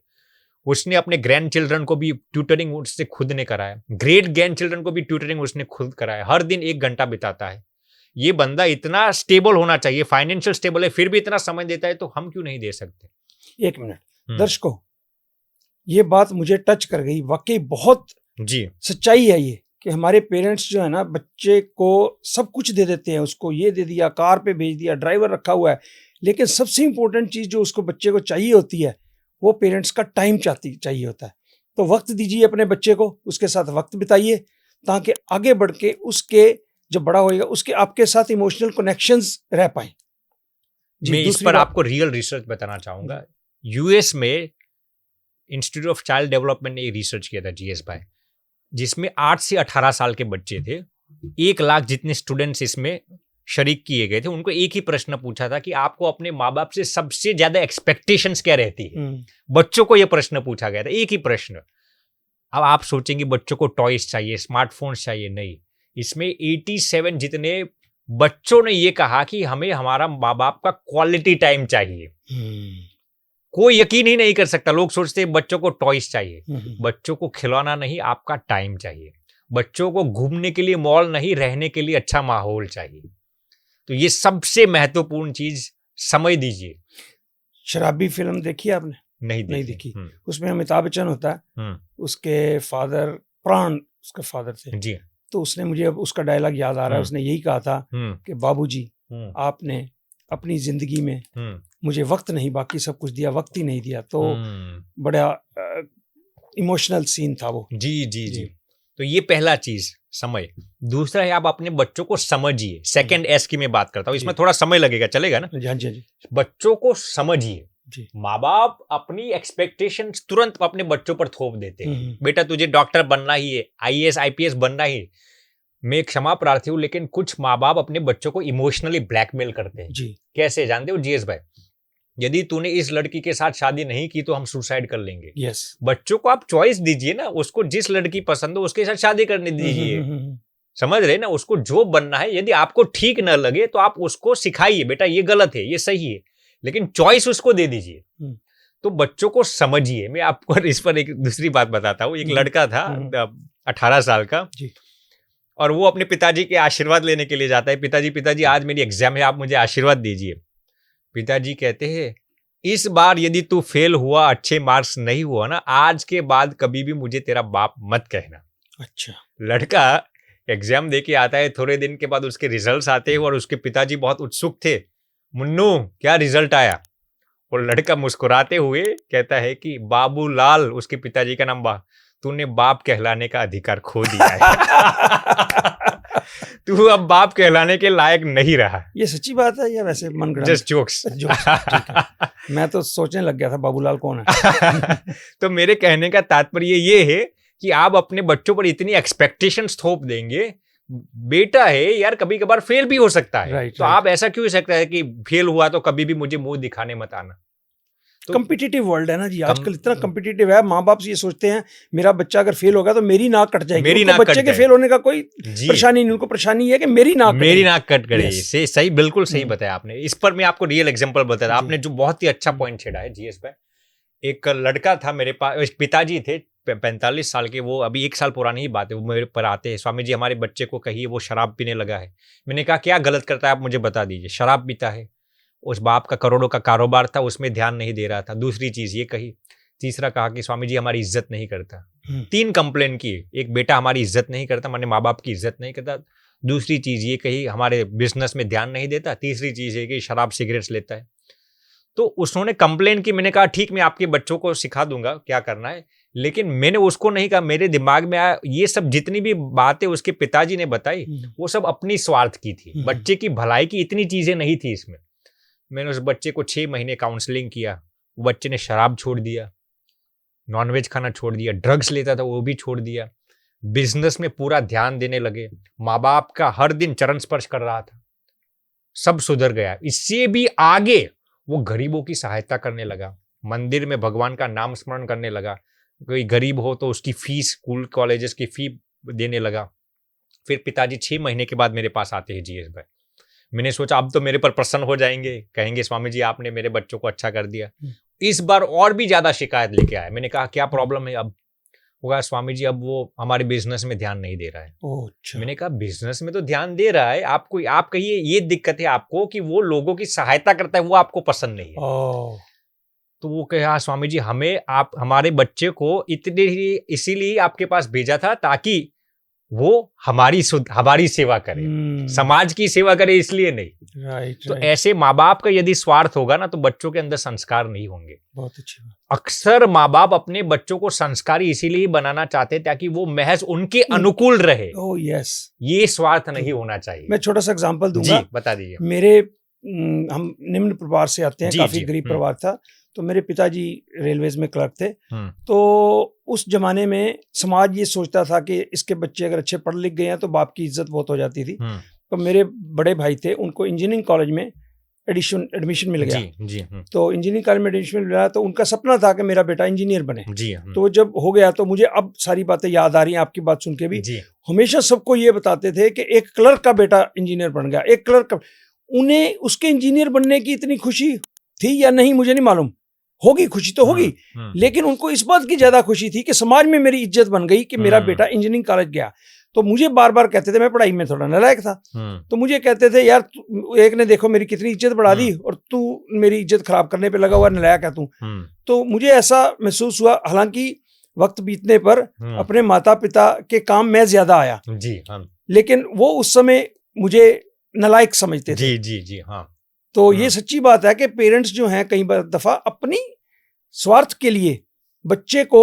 उसने अपने ग्रैंड चिल्ड्रन को भी ट्यूटरिंग उससे खुद ने कराया, ग्रेट ग्रैंड चिल्ड्रन को भी ट्यूटरिंग उसने खुद कराया। हर दिन 1 घंटा बिताता है। ये बंदा इतना स्टेबल होना चाहिए, फाइनेंशियल स्टेबल है, फिर भी इतना समय देता है, तो हम क्यों नहीं दे सकते? 1 मिनट दर्शकों, ये बात मुझे टच कर गई। वाकई बहुत जी सच्चाई है ये कि हमारे पेरेंट्स जो है ना, बच्चे को सब कुछ दे देते हैं। उसको ये दे दिया, कार पे भेज दिया, ड्राइवर रखा हुआ है, लेकिन सबसे इंपॉर्टेंट चीज जो उसको बच्चे को चाहिए होती है, वो पेरेंट्स का टाइम चाहिए होता है। तो वक्त दीजिए अपने बच्चे को, उसके साथ वक्त बिताइए, ताकि आगे बढ़ के उसके जब बड़ा होएगा उसके आपके साथ इमोशनल कनेक्शंस रह पाए। मैं इस पर आपको रियल रिसर्च बताना चाहूंगा। यूएस में इंस्टीट्यूट ऑफ चाइल्ड डेवलपमेंट ने रिसर्च किया था जीएस भाई, जिसमें 8 से 18 साल के बच्चे थे। 1 लाख जितने स्टूडेंट्स इसमें शरीक किए गए थे। उनको एक ही प्रश्न पूछा था कि आपको अपने माँ बाप से सबसे ज्यादा एक्सपेक्टेशंस क्या रहती है। बच्चों को यह प्रश्न पूछा गया था, एक ही प्रश्न। अब आप सोचेंगे बच्चों को टॉयज चाहिए, स्मार्टफोन्स चाहिए, नहीं। इसमें 87 जितने बच्चों ने ये कहा कि हमें हमारा माँ बाप का क्वालिटी टाइम चाहिए। कोई यकीन ही नहीं कर सकता। लोग सोचते हैं बच्चों को टॉयज चाहिए। बच्चों को खिलौना नहीं, आपका टाइम चाहिए। बच्चों को घूमने के लिए मॉल नहीं, रहने के लिए अच्छा माहौल चाहिए। तो ये सबसे महत्वपूर्ण चीज, समय दीजिए। शराबी फिल्म देखी आपने? नहीं देखी। उसमें अमिताभ बच्चन होता है, उसके फादर प्राण उसके फादर थे जी। तो उसने, मुझे अब उसका डायलॉग याद आ रहा है, उसने यही कहा था कि बाबूजी आपने अपनी जिंदगी में मुझे वक्त नहीं बाकी सब कुछ दिया, वक्त ही नहीं दिया। तो बड़ा इमोशनल सीन था वो। जी जी जी। तो ये पहला चीज, समय। दूसरा है आप अपने बच्चों को समझिए, सेकंड एस की मैं बात करता हूँ, इसमें थोड़ा समय लगेगा, चलेगा ना? हाँ जी, हाँ जी। बच्चों को समझिए। जी। माँ बाप अपनी एक्सपेक्टेशंस तुरंत अपने बच्चों पर थोप देते हैं, बेटा तुझे डॉक्टर बनना ही है, आईएएस आईपीएस बनना ही है। मैं क्षमा प्रार्थी हूं, लेकिन कुछ माँ बाप अपने बच्चों को इमोशनली ब्लैकमेल करते हैं। जी। कैसे जानते हो जीएस भाई? यदि तूने इस लड़की के साथ शादी नहीं की तो हम सुसाइड कर लेंगे। यस। बच्चों को आप चॉइस दीजिए ना, उसको जिस लड़की पसंद हो उसके साथ शादी करने दीजिए। समझ रहे ना? उसको जो बनना है, यदि आपको ठीक न लगे तो आप उसको सिखाइए, बेटा ये गलत है, ये सही है, लेकिन चॉइस उसको दे दीजिए। तो बच्चों को समझिए। मैं आपको इस पर एक दूसरी बात बताता हूँ। एक लड़का था 18 साल का जी। और वो अपने पिताजी के आशीर्वाद लेने के लिए जाता है। पिताजी आज मेरी एग्जाम है, आप मुझे आशीर्वाद दीजिए। पिताजी कहते हैं इस बार यदि तू फेल हुआ, अच्छे मार्क्स नहीं हुआ ना, आज के बाद कभी भी मुझे तेरा बाप मत कहना। अच्छा। लड़का एग्जाम दे के आता है, थोड़े दिन के बाद उसके रिजल्ट्स आते हैं और उसके पिताजी बहुत उत्सुक थे, मुन्नू क्या रिजल्ट आया? और लड़का मुस्कुराते हुए कहता है कि बाबूलाल, उसके पिताजी का नाम तूने बाप कहलाने का अधिकार खो दिया है। तू अब बाप कहलाने के लायक नहीं रहा। ये सच्ची बात है या वैसे मनगढ़ंत? Just jokes. मैं तो सोचने लग गया था बाबूलाल कौन है। तो मेरे कहने का तात्पर्य ये है कि आप अपने बच्चों पर इतनी एक्सपेक्टेशंस थोप देंगे, बेटा है यार, कभी कभार फेल भी हो सकता है। तो आप ऐसा क्यों सकता है कि फेल हुआ तो कभी भी मुझे मुंह दिखाने मत आना। तो कंपिटिटिव वर्ल्ड है ना जी, आजकल इतना कंपिटिटिव है। माँ बाप ये सोचते हैं मेरा बच्चा अगर फेल होगा तो मेरी नाक कट जाएगी। मेरी नाक बच्चे के फेल होने का कोई परेशानी नहीं, उनको परेशानी है कि मेरी नाक कट गई। सही, बिल्कुल सही बताया आपने। इस पर मैं आपको रियल एग्जांपल बताया, आपने जो बहुत ही अच्छा पॉइंट छेड़ा है जीएस भाई। एक लड़का था मेरे पास, पिताजी थे 45 साल के, वो अभी 1 साल पुरानी ही बात है, वो मेरे पर आते हैं, स्वामी जी हमारे बच्चे को कहिए वो शराब पीने लगा है। मैंने कहा क्या गलत करता है आप मुझे बता दीजिए। शराब पीता है, उस बाप का करोड़ों का कारोबार था, उसमें ध्यान नहीं दे रहा था। दूसरी चीज ये कही। तीसरा कहा कि स्वामी जी हमारी इज्जत नहीं करता। 3 कंप्लेन की। एक, बेटा हमारी इज्जत नहीं करता, माने माँ बाप की इज्जत नहीं करता। दूसरी चीज ये कही हमारे बिजनेस में ध्यान नहीं देता। तीसरी चीज ये कि शराब सिगरेट्स लेता है। तो उसने कंप्लेन की। मैंने कहा ठीक, मैं आपके बच्चों को सिखा दूंगा क्या करना है, लेकिन मैंने उसको नहीं कहा। मेरे दिमाग में आया ये सब जितनी भी बातें उसके पिताजी ने बताई वो सब अपनी स्वार्थ की थी, बच्चे की भलाई की इतनी चीजें नहीं थी इसमें। मैंने उस बच्चे को 6 महीने काउंसलिंग किया। वो बच्चे ने शराब छोड़ दिया, नॉनवेज खाना छोड़ दिया, ड्रग्स लेता था वो भी छोड़ दिया, बिजनेस में पूरा ध्यान देने लगे, माँ बाप का हर दिन चरण स्पर्श कर रहा था, सब सुधर गया। इससे भी आगे वो गरीबों की सहायता करने लगा, मंदिर में भगवान का नाम स्मरण करने लगा, कोई गरीब हो तो उसकी फीस, स्कूल कॉलेजेस की फी देने लगा। फिर पिताजी 6 महीने के बाद मेरे पास आते हैं जीएस भाई। मैंने सोचा अब तो मेरे पर प्रसन्न हो जाएंगे, कहेंगे स्वामी जी आपने मेरे बच्चों को अच्छा कर दिया। इस बार और भी ज्यादा शिकायत लेके आए। मैंने कहा क्या प्रॉब्लम है? अब वो कहा स्वामी जी अब वो हमारे बिजनेस में ध्यान नहीं दे रहा है। अच्छा। मैंने कहा बिजनेस में तो ध्यान दे रहा है, आपको आप कहिए ये दिक्कत है आपको कि वो लोगों की सहायता करता है, वो आपको पसंद नहीं है। तो वो कहा स्वामी जी हमें आप हमारे बच्चे को इसीलिए आपके पास भेजा था ताकि वो हमारी सेवा करे, समाज की सेवा करे, इसलिए नहीं। राइट। तो ऐसे माँ बाप का यदि स्वार्थ होगा ना तो बच्चों के अंदर संस्कार नहीं होंगे। बहुत अच्छी बात। अक्सर माँ बाप अपने बच्चों को संस्कारी इसीलिए बनाना चाहते हैं ताकि वो महज उनके अनुकूल रहे। Oh yes. ये स्वार्थ नहीं होना चाहिए। मैं छोटा सा एग्जांपल दूंगा। जी बता दीजिए। मेरे हम निम्न परिवार से आते हैं, काफी गरीब परिवार था। तो मेरे पिताजी रेलवेज में क्लर्क थे। तो उस जमाने में समाज ये सोचता था कि इसके बच्चे अगर अच्छे पढ़ लिख गए हैं तो बाप की इज्जत बहुत हो जाती थी। तो मेरे बड़े भाई थे, उनको इंजीनियरिंग कॉलेज में एडमिशन मिल गया। जी। तो इंजीनियरिंग कॉलेज में एडमिशन मिला तो उनका सपना था कि मेरा बेटा इंजीनियर बने। जी। तो जब हो गया तो मुझे अब सारी बातें याद आ रही हैं आपकी बात सुन के भी। हमेशा सबको ये बताते थे कि एक क्लर्क का बेटा इंजीनियर बन गया, एक क्लर्क का। उन्हें उसके इंजीनियर बनने की इतनी खुशी थी या नहीं मुझे नहीं मालूम, होगी खुशी तो होगी, लेकिन उनको इस बात की ज्यादा खुशी थी कि समाज में मेरी इज्जत बन गई कि मेरा बेटा इंजीनियरिंग कॉलेज गया। तो मुझे बार बार कहते थे, मैं पढ़ाई में थोड़ा नालायक था, तो मुझे कहते थे यार एक ने देखो मेरी कितनी इज्जत बढ़ा दी और तू मेरी इज्जत खराब करने पे लगा हुआ, नालायक है तू। तो मुझे ऐसा महसूस हुआ, हालांकि वक्त बीतने पर अपने माता पिता के काम में ज्यादा आया जी, लेकिन वो उस समय मुझे नालायक समझते थे। जी हाँ। तो ये सच्ची बात है कि पेरेंट्स जो हैं कई दफा अपनी स्वार्थ के लिए बच्चे को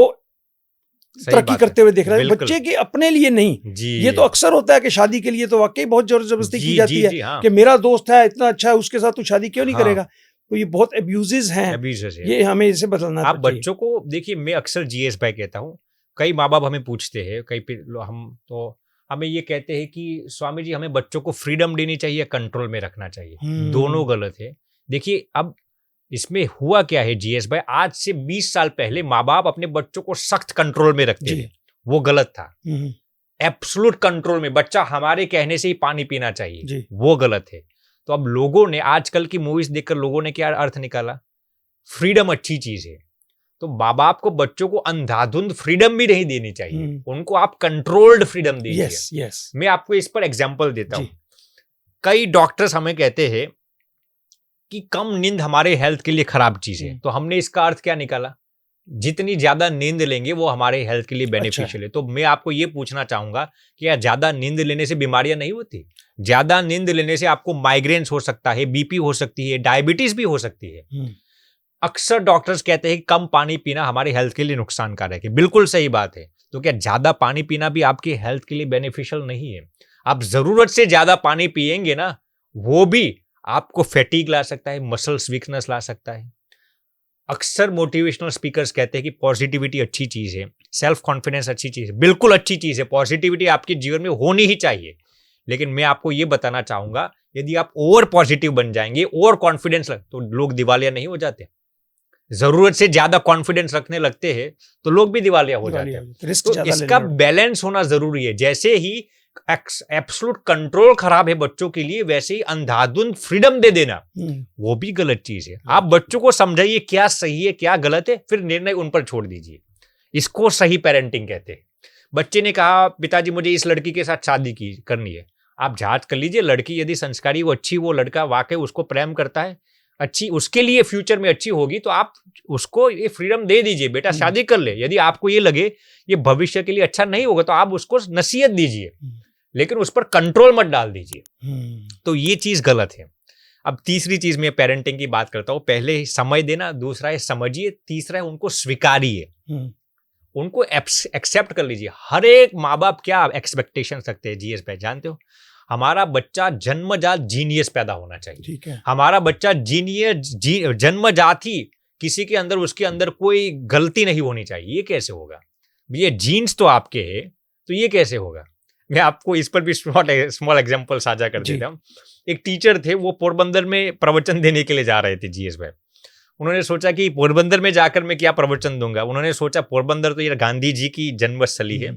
सही तरक्की बात है। करते हुए देख रहा है, बिल्कुल। बच्चे के अपने लिए नहीं। जी ये तो अक्सर होता है कि शादी के लिए तो वाकई बहुत जोर जबरदस्ती की जाती है हाँ, कि मेरा दोस्त है इतना अच्छा है, उसके साथ तू शादी क्यों नहीं हाँ। करेगा। तो ये बहुत अब्यूजेस हैं, abuses है। ये हमें इसे बदलना आप चाहिए। बच्चों को देखिए, मैं अक्सर जीएस भाई कहता हूँ, कई माँ बाप हमें पूछते हैं, कई हम तो हमें ये कहते हैं कि स्वामी जी हमें बच्चों को फ्रीडम देनी चाहिए, कंट्रोल में रखना चाहिए। दोनों गलत है। देखिए अब इसमें हुआ क्या है जीएस भाई, आज से 20 साल पहले माँ बाप अपने बच्चों को सख्त कंट्रोल में रखते थे, वो गलत था। एब्सोल्यूट कंट्रोल में, बच्चा हमारे कहने से ही पानी पीना चाहिए, वो गलत है। तो अब लोगों ने आजकल की मूवीज देखकर लोगों ने क्या अर्थ निकाला, फ्रीडम अच्छी चीज है, तो माँ बाप को बच्चों को अंधाधुंध फ्रीडम भी नहीं देनी चाहिए, उनको आप कंट्रोल्ड फ्रीडम दीजिए। yes. मैं आपको इस पर एग्जांपल देता हूं। कई डॉक्टर्स हमें कहते हैं कि कम नींद हमारे हेल्थ के लिए खराब चीज है, तो हमने इसका अर्थ क्या निकाला, जितनी ज्यादा नींद लेंगे वो हमारे हेल्थ के लिए बेनिफिशियल है। तो मैं आपको ये पूछना चाहूंगा कि यार ज्यादा नींद लेने से बीमारियां नहीं होती? ज्यादा नींद लेने से आपको माइग्रेन्स हो सकता है, बीपी हो सकती है, डायबिटीज भी हो सकती है। अक्सर डॉक्टर्स कहते हैं कि कम पानी पीना हमारे हेल्थ के लिए नुकसानकारक है। बिल्कुल सही बात है। तो क्या ज्यादा पानी पीना भी आपकी हेल्थ के लिए बेनिफिशियल नहीं है? आप जरूरत से ज्यादा पानी पिएंगे ना, वो भी आपको फैटीग ला सकता है, मसल्स वीकनेस ला सकता है। अक्सर मोटिवेशनल स्पीकर्स कहते हैं कि पॉजिटिविटी अच्छी चीज है, सेल्फ कॉन्फिडेंस अच्छी चीज है। बिल्कुल अच्छी चीज है, पॉजिटिविटी आपके जीवन में होनी ही चाहिए। लेकिन मैं आपको यह बताना चाहूंगा, यदि आप ओवर पॉजिटिव बन जाएंगे, ओवर कॉन्फिडेंस तो लोग दिवालिया नहीं हो जाते? जरूरत से ज्यादा कॉन्फिडेंस रखने लगते हैं तो लोग भी दिवालिया हो जाते हैं। तो इसका बैलेंस होना जरूरी है। जैसे ही एब्सोल्यूट कंट्रोल खराब है बच्चों के लिए, वैसे ही अंधाधुंध फ्रीडम दे देना वो भी गलत चीज है। आप बच्चों को समझाइए क्या सही है क्या गलत है, फिर निर्णय उन पर छोड़ दीजिए। इसको सही पेरेंटिंग कहते हैं। बच्चे ने कहा पिताजी मुझे इस लड़की के साथ शादी करनी है, आप जांच कर लीजिए, लड़की यदि संस्कारी वो अच्छी, वो लड़का वाकई उसको प्रेम करता है, अच्छी उसके लिए फ्यूचर में अच्छी होगी, तो आप उसको ये फ्रीडम दे दीजिए, बेटा शादी कर ले। यदि आपको ये लगे ये भविष्य के लिए अच्छा नहीं होगा तो आप उसको नसीहत दीजिए, लेकिन उस पर कंट्रोल मत डाल दीजिए। तो ये चीज गलत है। अब तीसरी चीज में पेरेंटिंग की बात करता हूं। पहले समय देना, दूसरा है समझिए, तीसरा है उनको स्वीकारिए, उनको एक्सेप्ट कर लीजिए। हर एक माँ बाप क्या एक्सपेक्टेशन रखते हैं जीएस पे जानते हो? हमारा बच्चा जन्मजात जीनियस पैदा होना चाहिए। ठीक है, हमारा बच्चा जन्मजात ही किसी के अंदर, उसके अंदर कोई गलती नहीं होनी चाहिए। ये कैसे होगा? ये जीन्स तो आपके है, तो ये कैसे होगा? मैं आपको इस पर भी स्मॉल एग्जांपल साझा कर देता हूँ। एक टीचर थे, वो पोरबंदर में प्रवचन देने के लिए जा रहे थे जीएस भाई। उन्होंने सोचा कि पोरबंदर में जाकर मैं क्या प्रवचन दूंगा। उन्होंने सोचा पोरबंदर तो ये गांधी जी की जन्मस्थली है,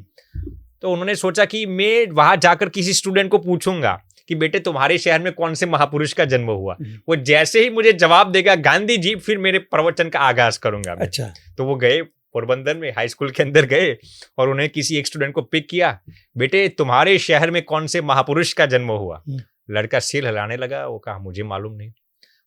तो उन्होंने सोचा कि मैं वहां जाकर किसी स्टूडेंट को पूछूंगा कि बेटे तुम्हारे शहर में कौन से महापुरुष का जन्म हुआ। वो जैसे ही मुझे जवाब देगा गांधी जी, फिर मेरे प्रवचन का आगाज करूंगा। अच्छा, तो वो गए पोरबंदर में, हाई स्कूल के अंदर गए और उन्हें किसी एक स्टूडेंट को पिक किया, बेटे तुम्हारे शहर में कौन से महापुरुष का जन्म हुआ। लड़का सिर हिलाने लगा, वो कहा मुझे मालूम नहीं।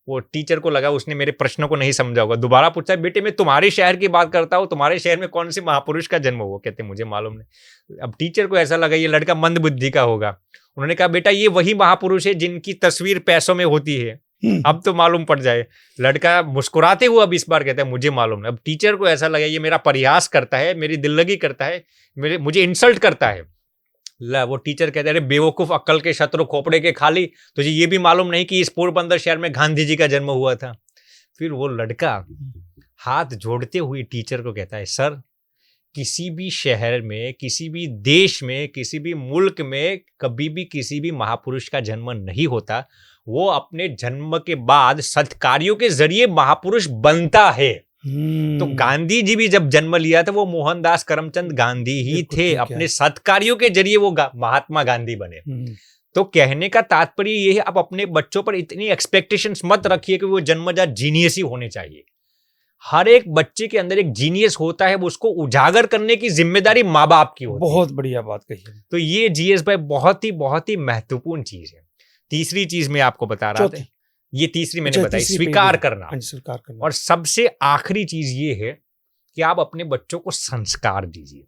वो टीचर को लगा उसने मेरे प्रश्न को नहीं समझा होगा, दोबारा पूछा, बेटे मैं तुम्हारे शहर की बात करता हूँ, तुम्हारे शहर में कौन से महापुरुष का जन्म हुआ? कहते मुझे मालूम नहीं। अब टीचर को ऐसा लगा ये लड़का मंद बुद्धि का होगा। उन्होंने कहा बेटा ये वही महापुरुष है जिनकी तस्वीर पैसों में होती है, अब तो मालूम पड़ जाए। लड़का मुस्कुराते हुआ अब इस बार कहता है मुझे मालूम नहीं। अब टीचर को ऐसा लगा ये मेरा परिहास करता है, मेरी दिल्लगी करता है, मुझे इंसल्ट करता है। वो टीचर कहते अरे बेवकूफ, अक्ल के शत्रु, खोपड़े के खाली, तुझे ये भी मालूम नहीं कि इस पोरबंदर शहर में गांधी जी का जन्म हुआ था। फिर वो लड़का हाथ जोड़ते हुए टीचर को कहता है सर, किसी भी शहर में, किसी भी देश में, किसी भी मुल्क में कभी भी किसी भी महापुरुष का जन्म नहीं होता। वो अपने जन्म के बाद सत्कार्यों के जरिए महापुरुष बनता है। तो गांधी जी भी जब जन्म लिया था वो मोहनदास करमचंद गांधी ही थे, अपने सत्कार्यों के जरिए वो महात्मा गांधी बने। तो कहने का तात्पर्य ये है, आप अपने बच्चों पर इतनी एक्सपेक्टेशंस मत रखिए कि वो जन्मजात जीनियस ही होने चाहिए। हर एक बच्चे के अंदर एक जीनियस होता है, वो उसको उजागर करने की जिम्मेदारी माँ बाप की होती है। बहुत बढ़िया बात कही है। तो ये जीएस भाई बहुत ही महत्वपूर्ण चीज है। तीसरी चीज मैं आपको बता रहा था, ये तीसरी मैंने बताई, स्वीकार करना। और सबसे आखिरी चीज ये है कि आप अपने बच्चों को संस्कार दीजिए,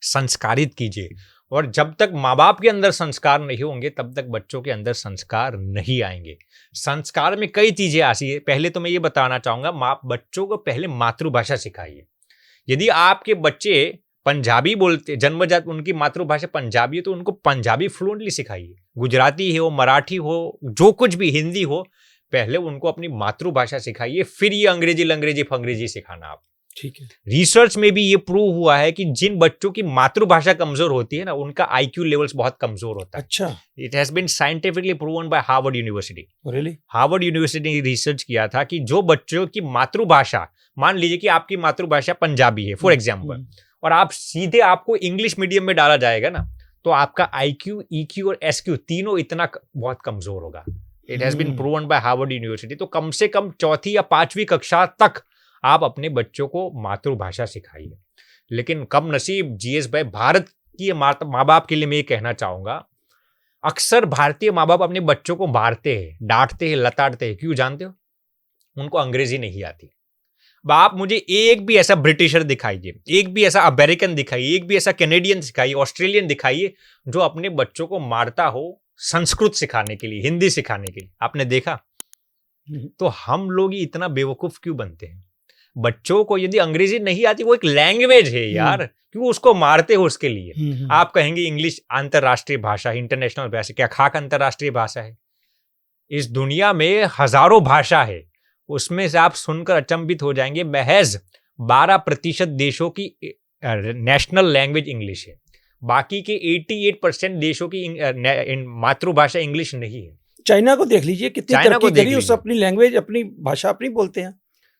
संस्कारित कीजिए। और जब तक माँ बाप के अंदर संस्कार नहीं होंगे तब तक बच्चों के अंदर संस्कार नहीं आएंगे। संस्कार में कई चीजें आती है। पहले तो मैं ये बताना चाहूंगा, बच्चों को पहले मातृभाषा सिखाइए। यदि आपके बच्चे पंजाबी बोलते, जन्मजात उनकी मातृभाषा पंजाबी है, तो उनको पंजाबी फ्लुएंटली सिखाइए। गुजराती हो, मराठी हो, जो कुछ भी, हिंदी हो, पहले उनको अपनी मातृभाषा सिखाइए, फिर ये अंग्रेजी फंग्रेजी सिखाना आप। ठीक है। रिसर्च में भी ये प्रूव हुआ है कि जिन बच्चों की मातृभाषा कमजोर होती है ना, उनका आईक्यू लेवल्स बहुत कमजोर होता है। अच्छा। It has been scientifically proven by Harvard University. Really? Harvard University ने रिसर्च किया था कि जो बच्चों की मातृभाषा, मान लीजिए कि आपकी मातृभाषा पंजाबी है फॉर एग्जाम्पल, और आप सीधे आपको इंग्लिश मीडियम में डाला जाएगा ना, तो आपका आईक्यू, ईक्यू और एसक्यू तीनों इतना बहुत कमजोर होगा। It has been proven by Harvard University. तो कम से कम 4वीं या 5वीं कक्षा तक आप अपने बच्चों को मातृभाषा सिखाइए। लेकिन कम नसीब जीएस भाई, भारत की माँ बाप के लिए मैं ये कहना चाहूंगा, अक्सर भारतीय माँ बाप अपने बच्चों को मारते हैं, डांटते हैं, लताड़ते हैं। क्यों जानते हो? उनको अंग्रेजी नहीं आती। आप मुझे एक भी ऐसा ब्रिटिशर दिखाइए, एक भी ऐसा अमेरिकन दिखाइए, एक भी ऐसा कैनेडियन दिखाइए, ऑस्ट्रेलियन दिखाइए, जो अपने बच्चों को मारता हो संस्कृत सिखाने के लिए, हिंदी सिखाने के लिए। आपने देखा? तो हम लोग ही इतना बेवकूफ क्यों बनते हैं? बच्चों को यदि अंग्रेजी नहीं आती, वो एक लैंग्वेज है यार, क्यों उसको मारते हो उसके लिए? आप कहेंगे इंग्लिश अंतरराष्ट्रीय भाषा, इंटरनेशनल भाषा। क्या खाक अंतरराष्ट्रीय भाषा है? इस दुनिया में हजारों भाषा है, उसमें से आप सुनकर अचंभित हो जाएंगे, महज 12% देशों की नेशनल लैंग्वेज इंग्लिश है। बाकी के 88% देशों की मातृभाषा इंग्लिश नहीं है। चाइना को देख लीजिए, कितनी तरक्की करी, उस अपनी लैंग्वेज, अपनी भाषा अपनी बोलते हैं।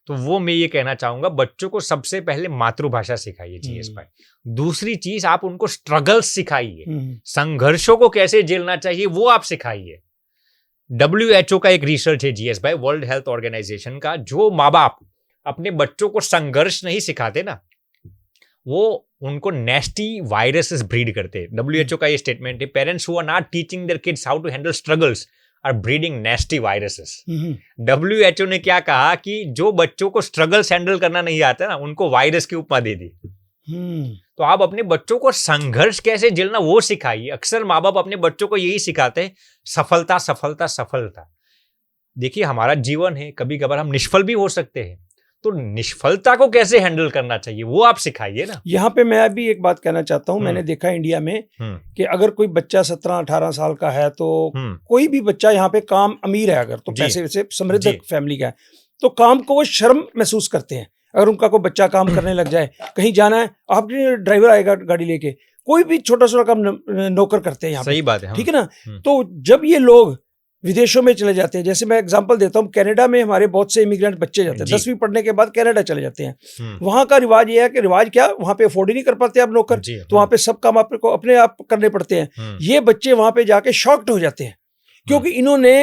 तो वो मैं ये कहना चाहूंगा, बच्चों को सबसे पहले मातृभाषा सिखाइए जीएस भाई। दूसरी चीज, आप उनको स्ट्रगल्स सिखाइए, संघर्षों को कैसे झेलना चाहिए वो आप सिखाइए। WHO का एक रिसर्च है जीएस भाई, वर्ल्ड हेल्थ ऑर्गेनाइजेशन का, जो माँ बाप अपने बच्चों को संघर्ष नहीं सिखाते ना, वो उनको नेस्टी वायरसेस ब्रीड करते हैं। WHO का ये स्टेटमेंट है, parents who are not teaching their kids how to handle struggles are breeding nasty viruses. WHO ने क्या कहा कि जो बच्चों को स्ट्रगल्स हैंडल करना नहीं आता ना, उनको वायरस की उपमा दे दी। तो आप अपने बच्चों को संघर्ष कैसे झेलना वो सिखाइए। अक्सर माँ बाप अपने बच्चों को यही सिखाते हैं, सफलता सफलता सफलता। देखिए, हमारा जीवन है, कभी कभार हम निष्फल भी हो सकते हैं, तो निष्फलता को कैसे हैंडल करना चाहिए वो आप सिखाइए ना। यहाँ पे मैं भी एक बात कहना चाहता हूँ। मैंने देखा इंडिया में कि अगर कोई बच्चा 17-18 साल का है, तो कोई भी बच्चा यहाँ पे काम अमीर है अगर, तो पैसे से समृद्ध फैमिली का है, तो काम को वो शर्म महसूस करते हैं। अगर उनका कोई बच्चा काम करने लग जाए, कहीं जाना है, आपके ड्राइवर आएगा गाड़ी लेके, कोई भी छोटा छोटा काम नौकर करते हैं यहाँ पे। सही बात है, ठीक है ना। तो जब ये लोग विदेशों में चले जाते हैं, जैसे मैं एग्जांपल देता हूँ, कनाडा में हमारे बहुत से इमिग्रेंट बच्चे जाते हैं, 10वीं पढ़ने के बाद कनाडा चले जाते हैं। वहां का रिवाज ये है कि रिवाज क्या, वहां पे अफोर्ड ही नहीं कर पाते आप नौकर, तो वहां पे सब काम आपको अपने आप करने पड़ते हैं। ये बच्चे वहां पे जाके शॉक्ड हो जाते हैं, क्योंकि इन्होंने,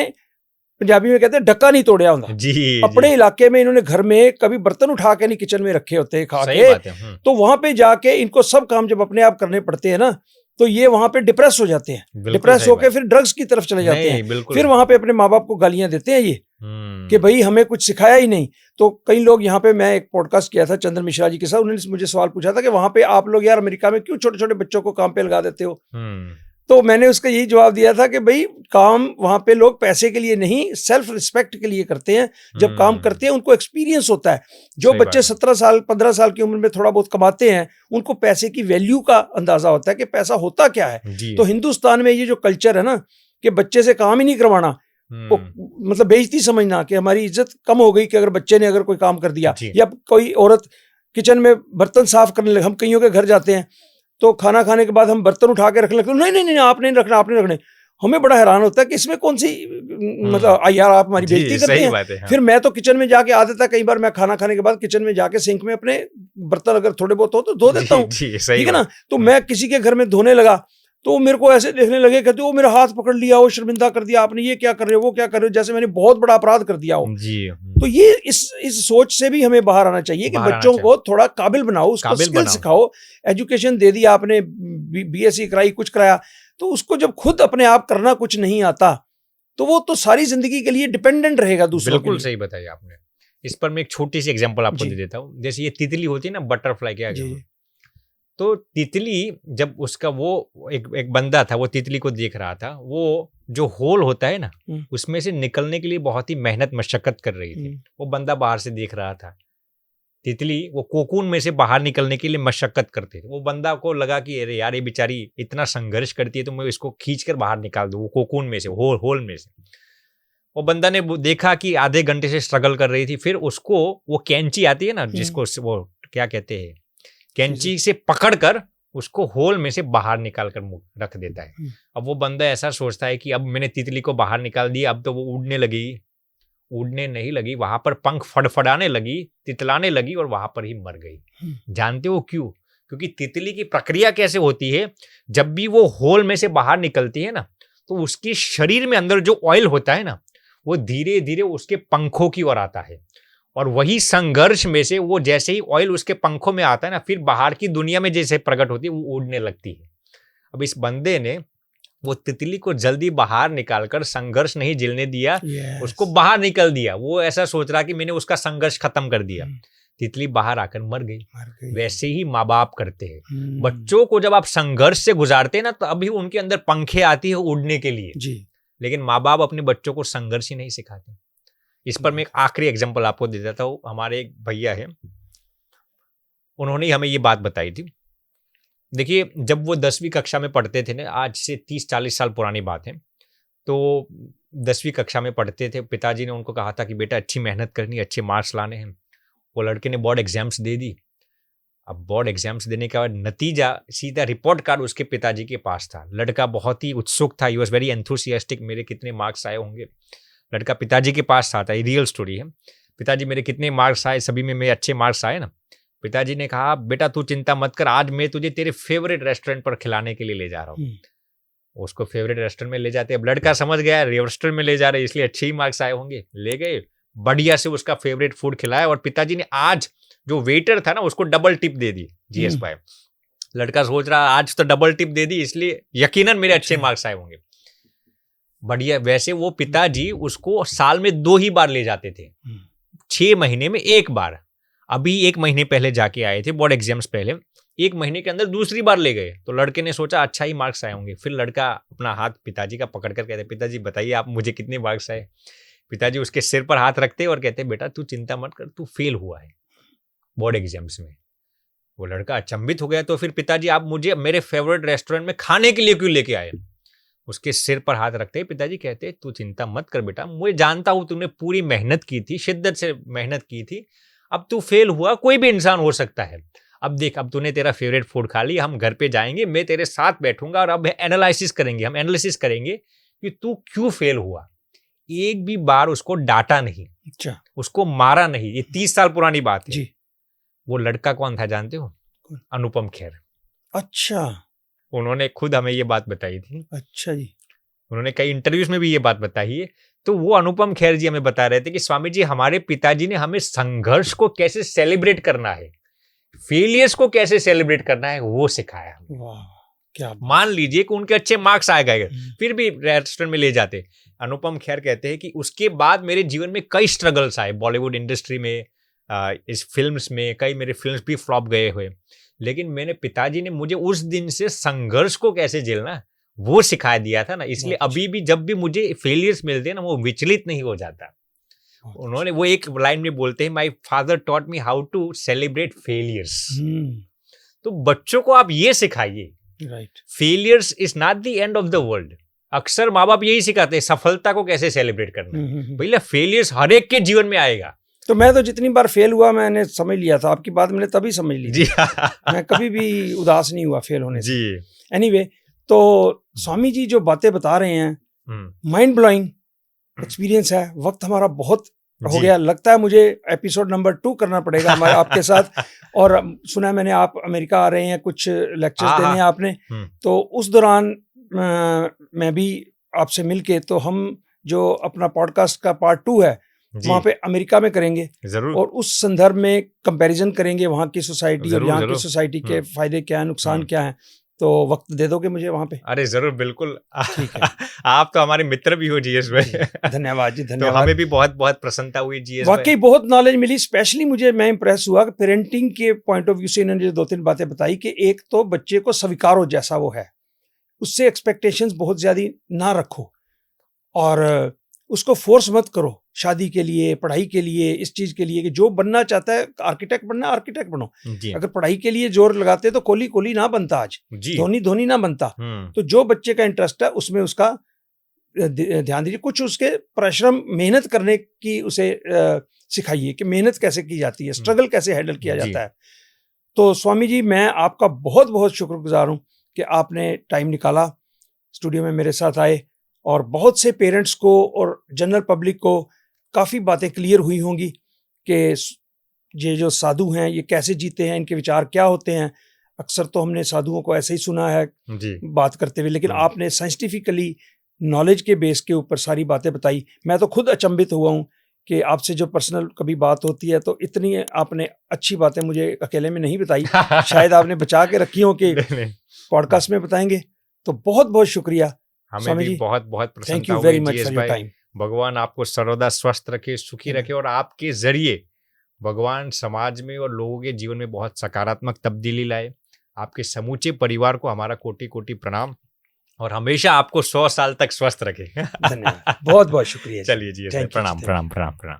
पंजाबी में कहते हैं, डक्का नहीं तोड़या होता। अपने इलाके में इन्होंने घर में कभी बर्तन उठा के नहीं किचन में रखे होते खा के, तो वहां पे जाके इनको सब काम जब अपने आप करने पड़ते हैं ना, तो ये वहां पे डिप्रेस हो जाते हैं। डिप्रेस होकर फिर ड्रग्स की तरफ चले जाते हैं। फिर वहां पे अपने माँ बाप को गालियां देते हैं ये कि भाई हमें कुछ सिखाया ही नहीं। तो कई लोग यहाँ पे, मैं एक पॉडकास्ट किया था चंद्र मिश्रा जी के साथ, उन्होंने मुझे सवाल पूछा था कि वहां पे आप लोग यार अमेरिका में क्यों छोटे छोटे बच्चों को काम पे लगा देते हो। तो मैंने उसका यही जवाब दिया था कि भाई काम वहां पे लोग पैसे के लिए नहीं, सेल्फ रिस्पेक्ट के लिए करते हैं। जब काम करते हैं उनको एक्सपीरियंस होता है। जो बच्चे 17 साल 15 साल की उम्र में थोड़ा बहुत कमाते हैं, उनको पैसे की वैल्यू का अंदाजा होता है कि पैसा होता क्या है। तो हिंदुस्तान में ये जो कल्चर है ना कि बच्चे से काम ही नहीं करवाना, वो मतलब बेइज्जती समझना कि हमारी इज्जत कम हो गई कि अगर बच्चे ने अगर कोई काम कर दिया, या कोई औरत किचन में बर्तन साफ करने लगे। हम कईयों के घर जाते हैं तो खाना खाने के बाद हम बर्तन उठा के रखने लगते, नहीं नहीं नहीं आपने नहीं रखना, आपने रखने। हमें बड़ा हैरान होता है कि इसमें कौन सी मतलब यार आप हमारी बेइज्जती करते हैं। हाँ। फिर मैं तो किचन में जाके आदत है, कई बार मैं खाना खाने के बाद किचन में जाके सिंक में अपने बर्तन अगर थोड़े बहुत हो तो धो देता हूँ, ठीक है ना। तो मैं किसी के घर में धोने लगा तो मेरे को ऐसे देखने लगे, कहते वो मेरा हाथ पकड़ लिया, वो शर्मिंदा कर दिया आपने, ये क्या कर रहे हो, वो क्या कर रहे हो, जैसे मैंने बहुत बड़ा अपराध कर दिया हो। तो ये इस सोच से भी हमें बाहर आना चाहिए कि बच्चों को थोड़ा काबिल बनाओ, उसको स्किल सिखाओ। एजुकेशन दे दिया आपने, BSc कराई, कुछ कराया, तो उसको जब खुद अपने आप करना कुछ नहीं आता तो वो तो सारी जिंदगी के लिए डिपेंडेंट रहेगा दूसरों। बिल्कुल सही बताया आपने। इस पर मैं एक छोटी सी एग्जांपल आपको दे देता हूँ। जैसे ये तितली होती है ना, बटरफ्लाई क्या, तो तितली जब उसका वो एक बंदा था, वो तितली को देख रहा था, वो जो होल होता है ना उसमें से निकलने के लिए बहुत ही मेहनत मशक्कत कर रही थी। वो बंदा बाहर से देख रहा था, तितली वो कोकून में से बाहर निकलने के लिए मशक्कत करते थे। वो बंदा को लगा कि अरे यार ये बेचारी इतना संघर्ष करती है तो मैं इसको खींच कर बाहर निकाल दूँ वो कोकून में से, होल में से। वो बंदा ने देखा कि आधे घंटे से स्ट्रगल कर रही थी, फिर उसको वो कैंची आती है ना जिसको वो क्या कहते हैं, कैंची से पकड़कर उसको होल में से बाहर निकाल कर रख देता है। अब वो बंदा ऐसा सोचता है कि अब मैंने तितली को बाहर निकाल दिया, अब तो वो उड़ने लगेगी। उड़ने नहीं लगी, वहां पर पंख फड़फड़ाने लगी, तितलाने लगी और वहां पर ही मर गई। जानते हो क्यों? क्योंकि तितली की प्रक्रिया कैसे होती है, जब भी वो होल में से बाहर निकलती है ना, तो उसके शरीर में अंदर जो ऑयल होता है ना, वो धीरे धीरे उसके पंखों की ओर आता है, और वही संघर्ष में से वो जैसे ही ऑयल उसके पंखों में आता है ना, फिर बाहर की दुनिया में जैसे प्रकट होती है, वो उड़ने लगती है। अब इस बंदे ने वो तितली को जल्दी बाहर निकालकर संघर्ष नहीं झेलने दिया, उसको बाहर निकल दिया। वो ऐसा सोच रहा कि मैंने उसका संघर्ष खत्म कर दिया। तितली बाहर आकर मर गई। वैसे ही माँ बाप करते हैं। बच्चों को जब आप संघर्ष से गुजारते हैं ना, तो अभी उनके अंदर पंखे आती है उड़ने के लिए जी। लेकिन माँ बाप अपने बच्चों को संघर्ष ही नहीं सिखाते। इस पर मैं एक आखिरी एग्जांपल आपको दे देता हूँ। हमारे एक भैया है, उन्होंने हमें ये बात बताई थी। देखिए, जब वो 10वीं कक्षा में पढ़ते थे ना, आज से 30-40 साल पुरानी बात है, तो 10वीं कक्षा में पढ़ते थे, पिताजी ने उनको कहा था कि बेटा अच्छी मेहनत करनी, अच्छे मार्क्स लाने हैं। वो लड़के ने बोर्ड एग्जाम्स दे दी। अब बोर्ड एग्जाम्स देने के बाद नतीजा सीधा रिपोर्ट कार्ड उसके पिताजी के पास था। लड़का बहुत ही उत्सुक था, ही वॉज वेरी एंथुसियास्टिक, मेरे कितने मार्क्स आए होंगे। लड़का पिताजी के पास आता है, रियल स्टोरी है। पिताजी मेरे कितने मार्क्स आए, सभी में मेरे अच्छे मार्क्स आए ना। पिताजी ने कहा बेटा तू चिंता मत कर, आज मैं तुझे तेरे फेवरेट रेस्टोरेंट पर खिलाने के लिए ले जा रहा हूँ। उसको फेवरेट रेस्टोरेंट में ले जाते। अब लड़का समझ गया रेस्टोरेंट में ले जा रहे इसलिए अच्छे ही मार्क्स आए होंगे। ले गए, बढ़िया से उसका फेवरेट फूड खिलाया, और पिताजी ने आज जो वेटर था ना उसको डबल टिप दे दी। जीएस भाई, लड़का सोच रहा आज तो डबल टिप दे दी इसलिए यकीनन मेरे अच्छे मार्क्स आए होंगे। बढ़िया। वैसे वो पिताजी उसको साल में 2 ही बार ले जाते थे, 6 महीने में 1 बार। अभी 1 महीने पहले जाके आए थे, बोर्ड एग्जाम्स पहले, 1 महीने के अंदर दूसरी बार ले गए। तो लड़के ने सोचा अच्छा ही मार्क्स आए होंगे। फिर लड़का अपना हाथ पिताजी का पकड़ कर कहते पिताजी बताइए आप मुझे कितने मार्क्स आए। पिताजी उसके सिर पर हाथ रखते और कहते बेटा तू चिंता मत कर, तू फेल हुआ है बोर्ड एग्जाम्स में। वो लड़का अचंभित हो गया। तो फिर पिताजी आप मुझे मेरे फेवरेट रेस्टोरेंट में खाने के लिए क्यों लेके आए? उसके सिर पर हाथ रखते पिताजी कहते तू चिंता मत कर बेटा, मुझे जानता हूं तूने पूरी मेहनत की थी, शिद्दत से मेहनत की थी, अब तू फेल हुआ, कोई भी इंसान हो सकता है। अब देख, अब तूने तेरा फेवरेट फूड खा लिया, हम घर पे जाएंगे, मैं तेरे साथ बैठूंगा और अब एनालिसिस करेंगे कि तू क्यों फेल हुआ। एक भी बार उसको डांटा नहीं, अच्छा, उसको मारा नहीं। ये 30 साल पुरानी बात है जी। वो लड़का कौन था जानते हो? अनुपम खेर। अच्छा, उन्होंने खुद हमें ये बात बताई थी। अच्छा जी। उन्होंने कई इंटरव्यूज में भी ये बात बताई है। तो वो अनुपम खेर जी हमें बता रहे थे कि स्वामी जी हमारे पिताजी ने हमें संघर्ष को कैसे सेलिब्रेट करना है, फेलियर्स को कैसे सेलिब्रेट करना है, वो सिखाया। वाह, क्या मान लीजिए कि उनके अच्छे मार्क्स आ गए, फिर भी रेस्टोरेंट में ले जाते। अनुपम खेर कहते हैं कि उसके बाद मेरे जीवन में कई स्ट्रगल्स आए, बॉलीवुड इंडस्ट्री में, इस फिल्म्स में, कई मेरे फिल्म्स भी फ्लॉप गए हुए, लेकिन मेरे पिताजी ने मुझे उस दिन से संघर्ष को कैसे झेलना वो सिखा दिया था ना। इसलिए अभी भी जब भी मुझे फेलियर्स मिलते हैं ना, वो विचलित नहीं हो जाता। उन्होंने वो एक लाइन में बोलते हैं, my father taught me how to celebrate failures. तो बच्चों को आप ये सिखाइए, right, failures is not the end of the world. अक्सर माँ बाप यही सिखाते हैं सफलता को कैसे सेलिब्रेट करना है। भैया फेलियर्स हर एक के जीवन में आएगा। तो मैं तो जितनी बार फेल हुआ मैंने समझ लिया था, आपकी बात मैंने तभी समझ ली जी। मैं कभी भी उदास नहीं हुआ फेल होने से। एनीवे, तो स्वामी जी जो बातें बता रहे हैं माइंड ब्लोइंग एक्सपीरियंस है। वक्त हमारा बहुत हो गया, लगता है मुझे एपिसोड नंबर 2 करना पड़ेगा हमारे आपके साथ। और सुना है मैंने आप अमेरिका आ रहे हैं, कुछ लेक्चर्स देने हैं आपने, तो उस दौरान मैं भी आपसे मिलके, तो हम जो अपना पॉडकास्ट का पार्ट 2 है वहाँ पे अमेरिका में करेंगे जरूर, और उस संदर्भ में कंपैरिजन करेंगे वहाँ की सोसाइटी और यहाँ की सोसाइटी के फायदे क्या है, नुकसान क्या है। तो वक्त दे दोगे मुझे वहाँ पे? अरे जरूर, बिल्कुल। ठीक है। आप तो हमारे मित्र भी हो जीएस भाई। धन्यवाद जी, धन्यवाद। तो हमें भी बहुत बहुत प्रसन्नता हुई जीएस भाई, वाकई बहुत नॉलेज मिली। स्पेशली मुझे, मैं इंप्रेस हुआ कि पेरेंटिंग के पॉइंट ऑफ व्यू से इन्होंने जो 2-3 बातें बताई कि एक तो बच्चे को स्वीकारो जैसा वो है, उससे एक्सपेक्टेशंस बहुत ज्यादा ना रखो और उसको फोर्स मत करो, शादी के लिए, पढ़ाई के लिए, इस चीज़ के लिए कि जो बनना चाहता है, आर्किटेक्ट बनना, आर्किटेक्ट बनो। जी अगर पढ़ाई के लिए जोर लगाते तो कोहली कोहली ना बनता आज, जी धोनी धोनी ना बनता। तो जो बच्चे का इंटरेस्ट है उसमें उसका ध्यान दीजिए, कुछ उसके परिश्रम, मेहनत करने की उसे सिखाइए कि मेहनत कैसे की जाती है, स्ट्रगल कैसे हैंडल किया जाता है। तो स्वामी जी, मैं आपका बहुत बहुत शुक्रगुजार हूँ कि आपने टाइम निकाला, स्टूडियो में मेरे साथ आए, और बहुत से पेरेंट्स को और जनरल पब्लिक को काफ़ी बातें क्लियर हुई होंगी कि ये जो साधु हैं ये कैसे जीते हैं, इनके विचार क्या होते हैं। अक्सर तो हमने साधुओं को ऐसे ही सुना है जी बात करते हुए, लेकिन आपने साइंटिफिकली नॉलेज के बेस के ऊपर सारी बातें बताई। मैं तो खुद अचंभित हुआ हूँ कि आपसे जो पर्सनल कभी बात होती है तो इतनी आपने अच्छी बातें मुझे अकेले में नहीं बताई, शायद आपने बचा के रखी हो कि पॉडकास्ट में बताएंगे। तो बहुत बहुत शुक्रिया हमें स्वामी भी जी। बहुत बहुत थैंक प्रसन्नता यू वेरी हुई मच जीएस फॉर योर भाई। टाइम। भगवान आपको सर्वदा स्वस्थ रखे, सुखी Amen. रखे, और आपके जरिए भगवान समाज में और लोगों के जीवन में बहुत सकारात्मक तब्दीली लाए। आपके समूचे परिवार को हमारा कोटि कोटि प्रणाम, और हमेशा आपको 100 साल तक स्वस्थ रखे। धन्यवाद, बहुत बहुत शुक्रिया जी। चलिए जी, Thank you, प्रणाम thank you. प्रणाम प्रणाम प्रणाम।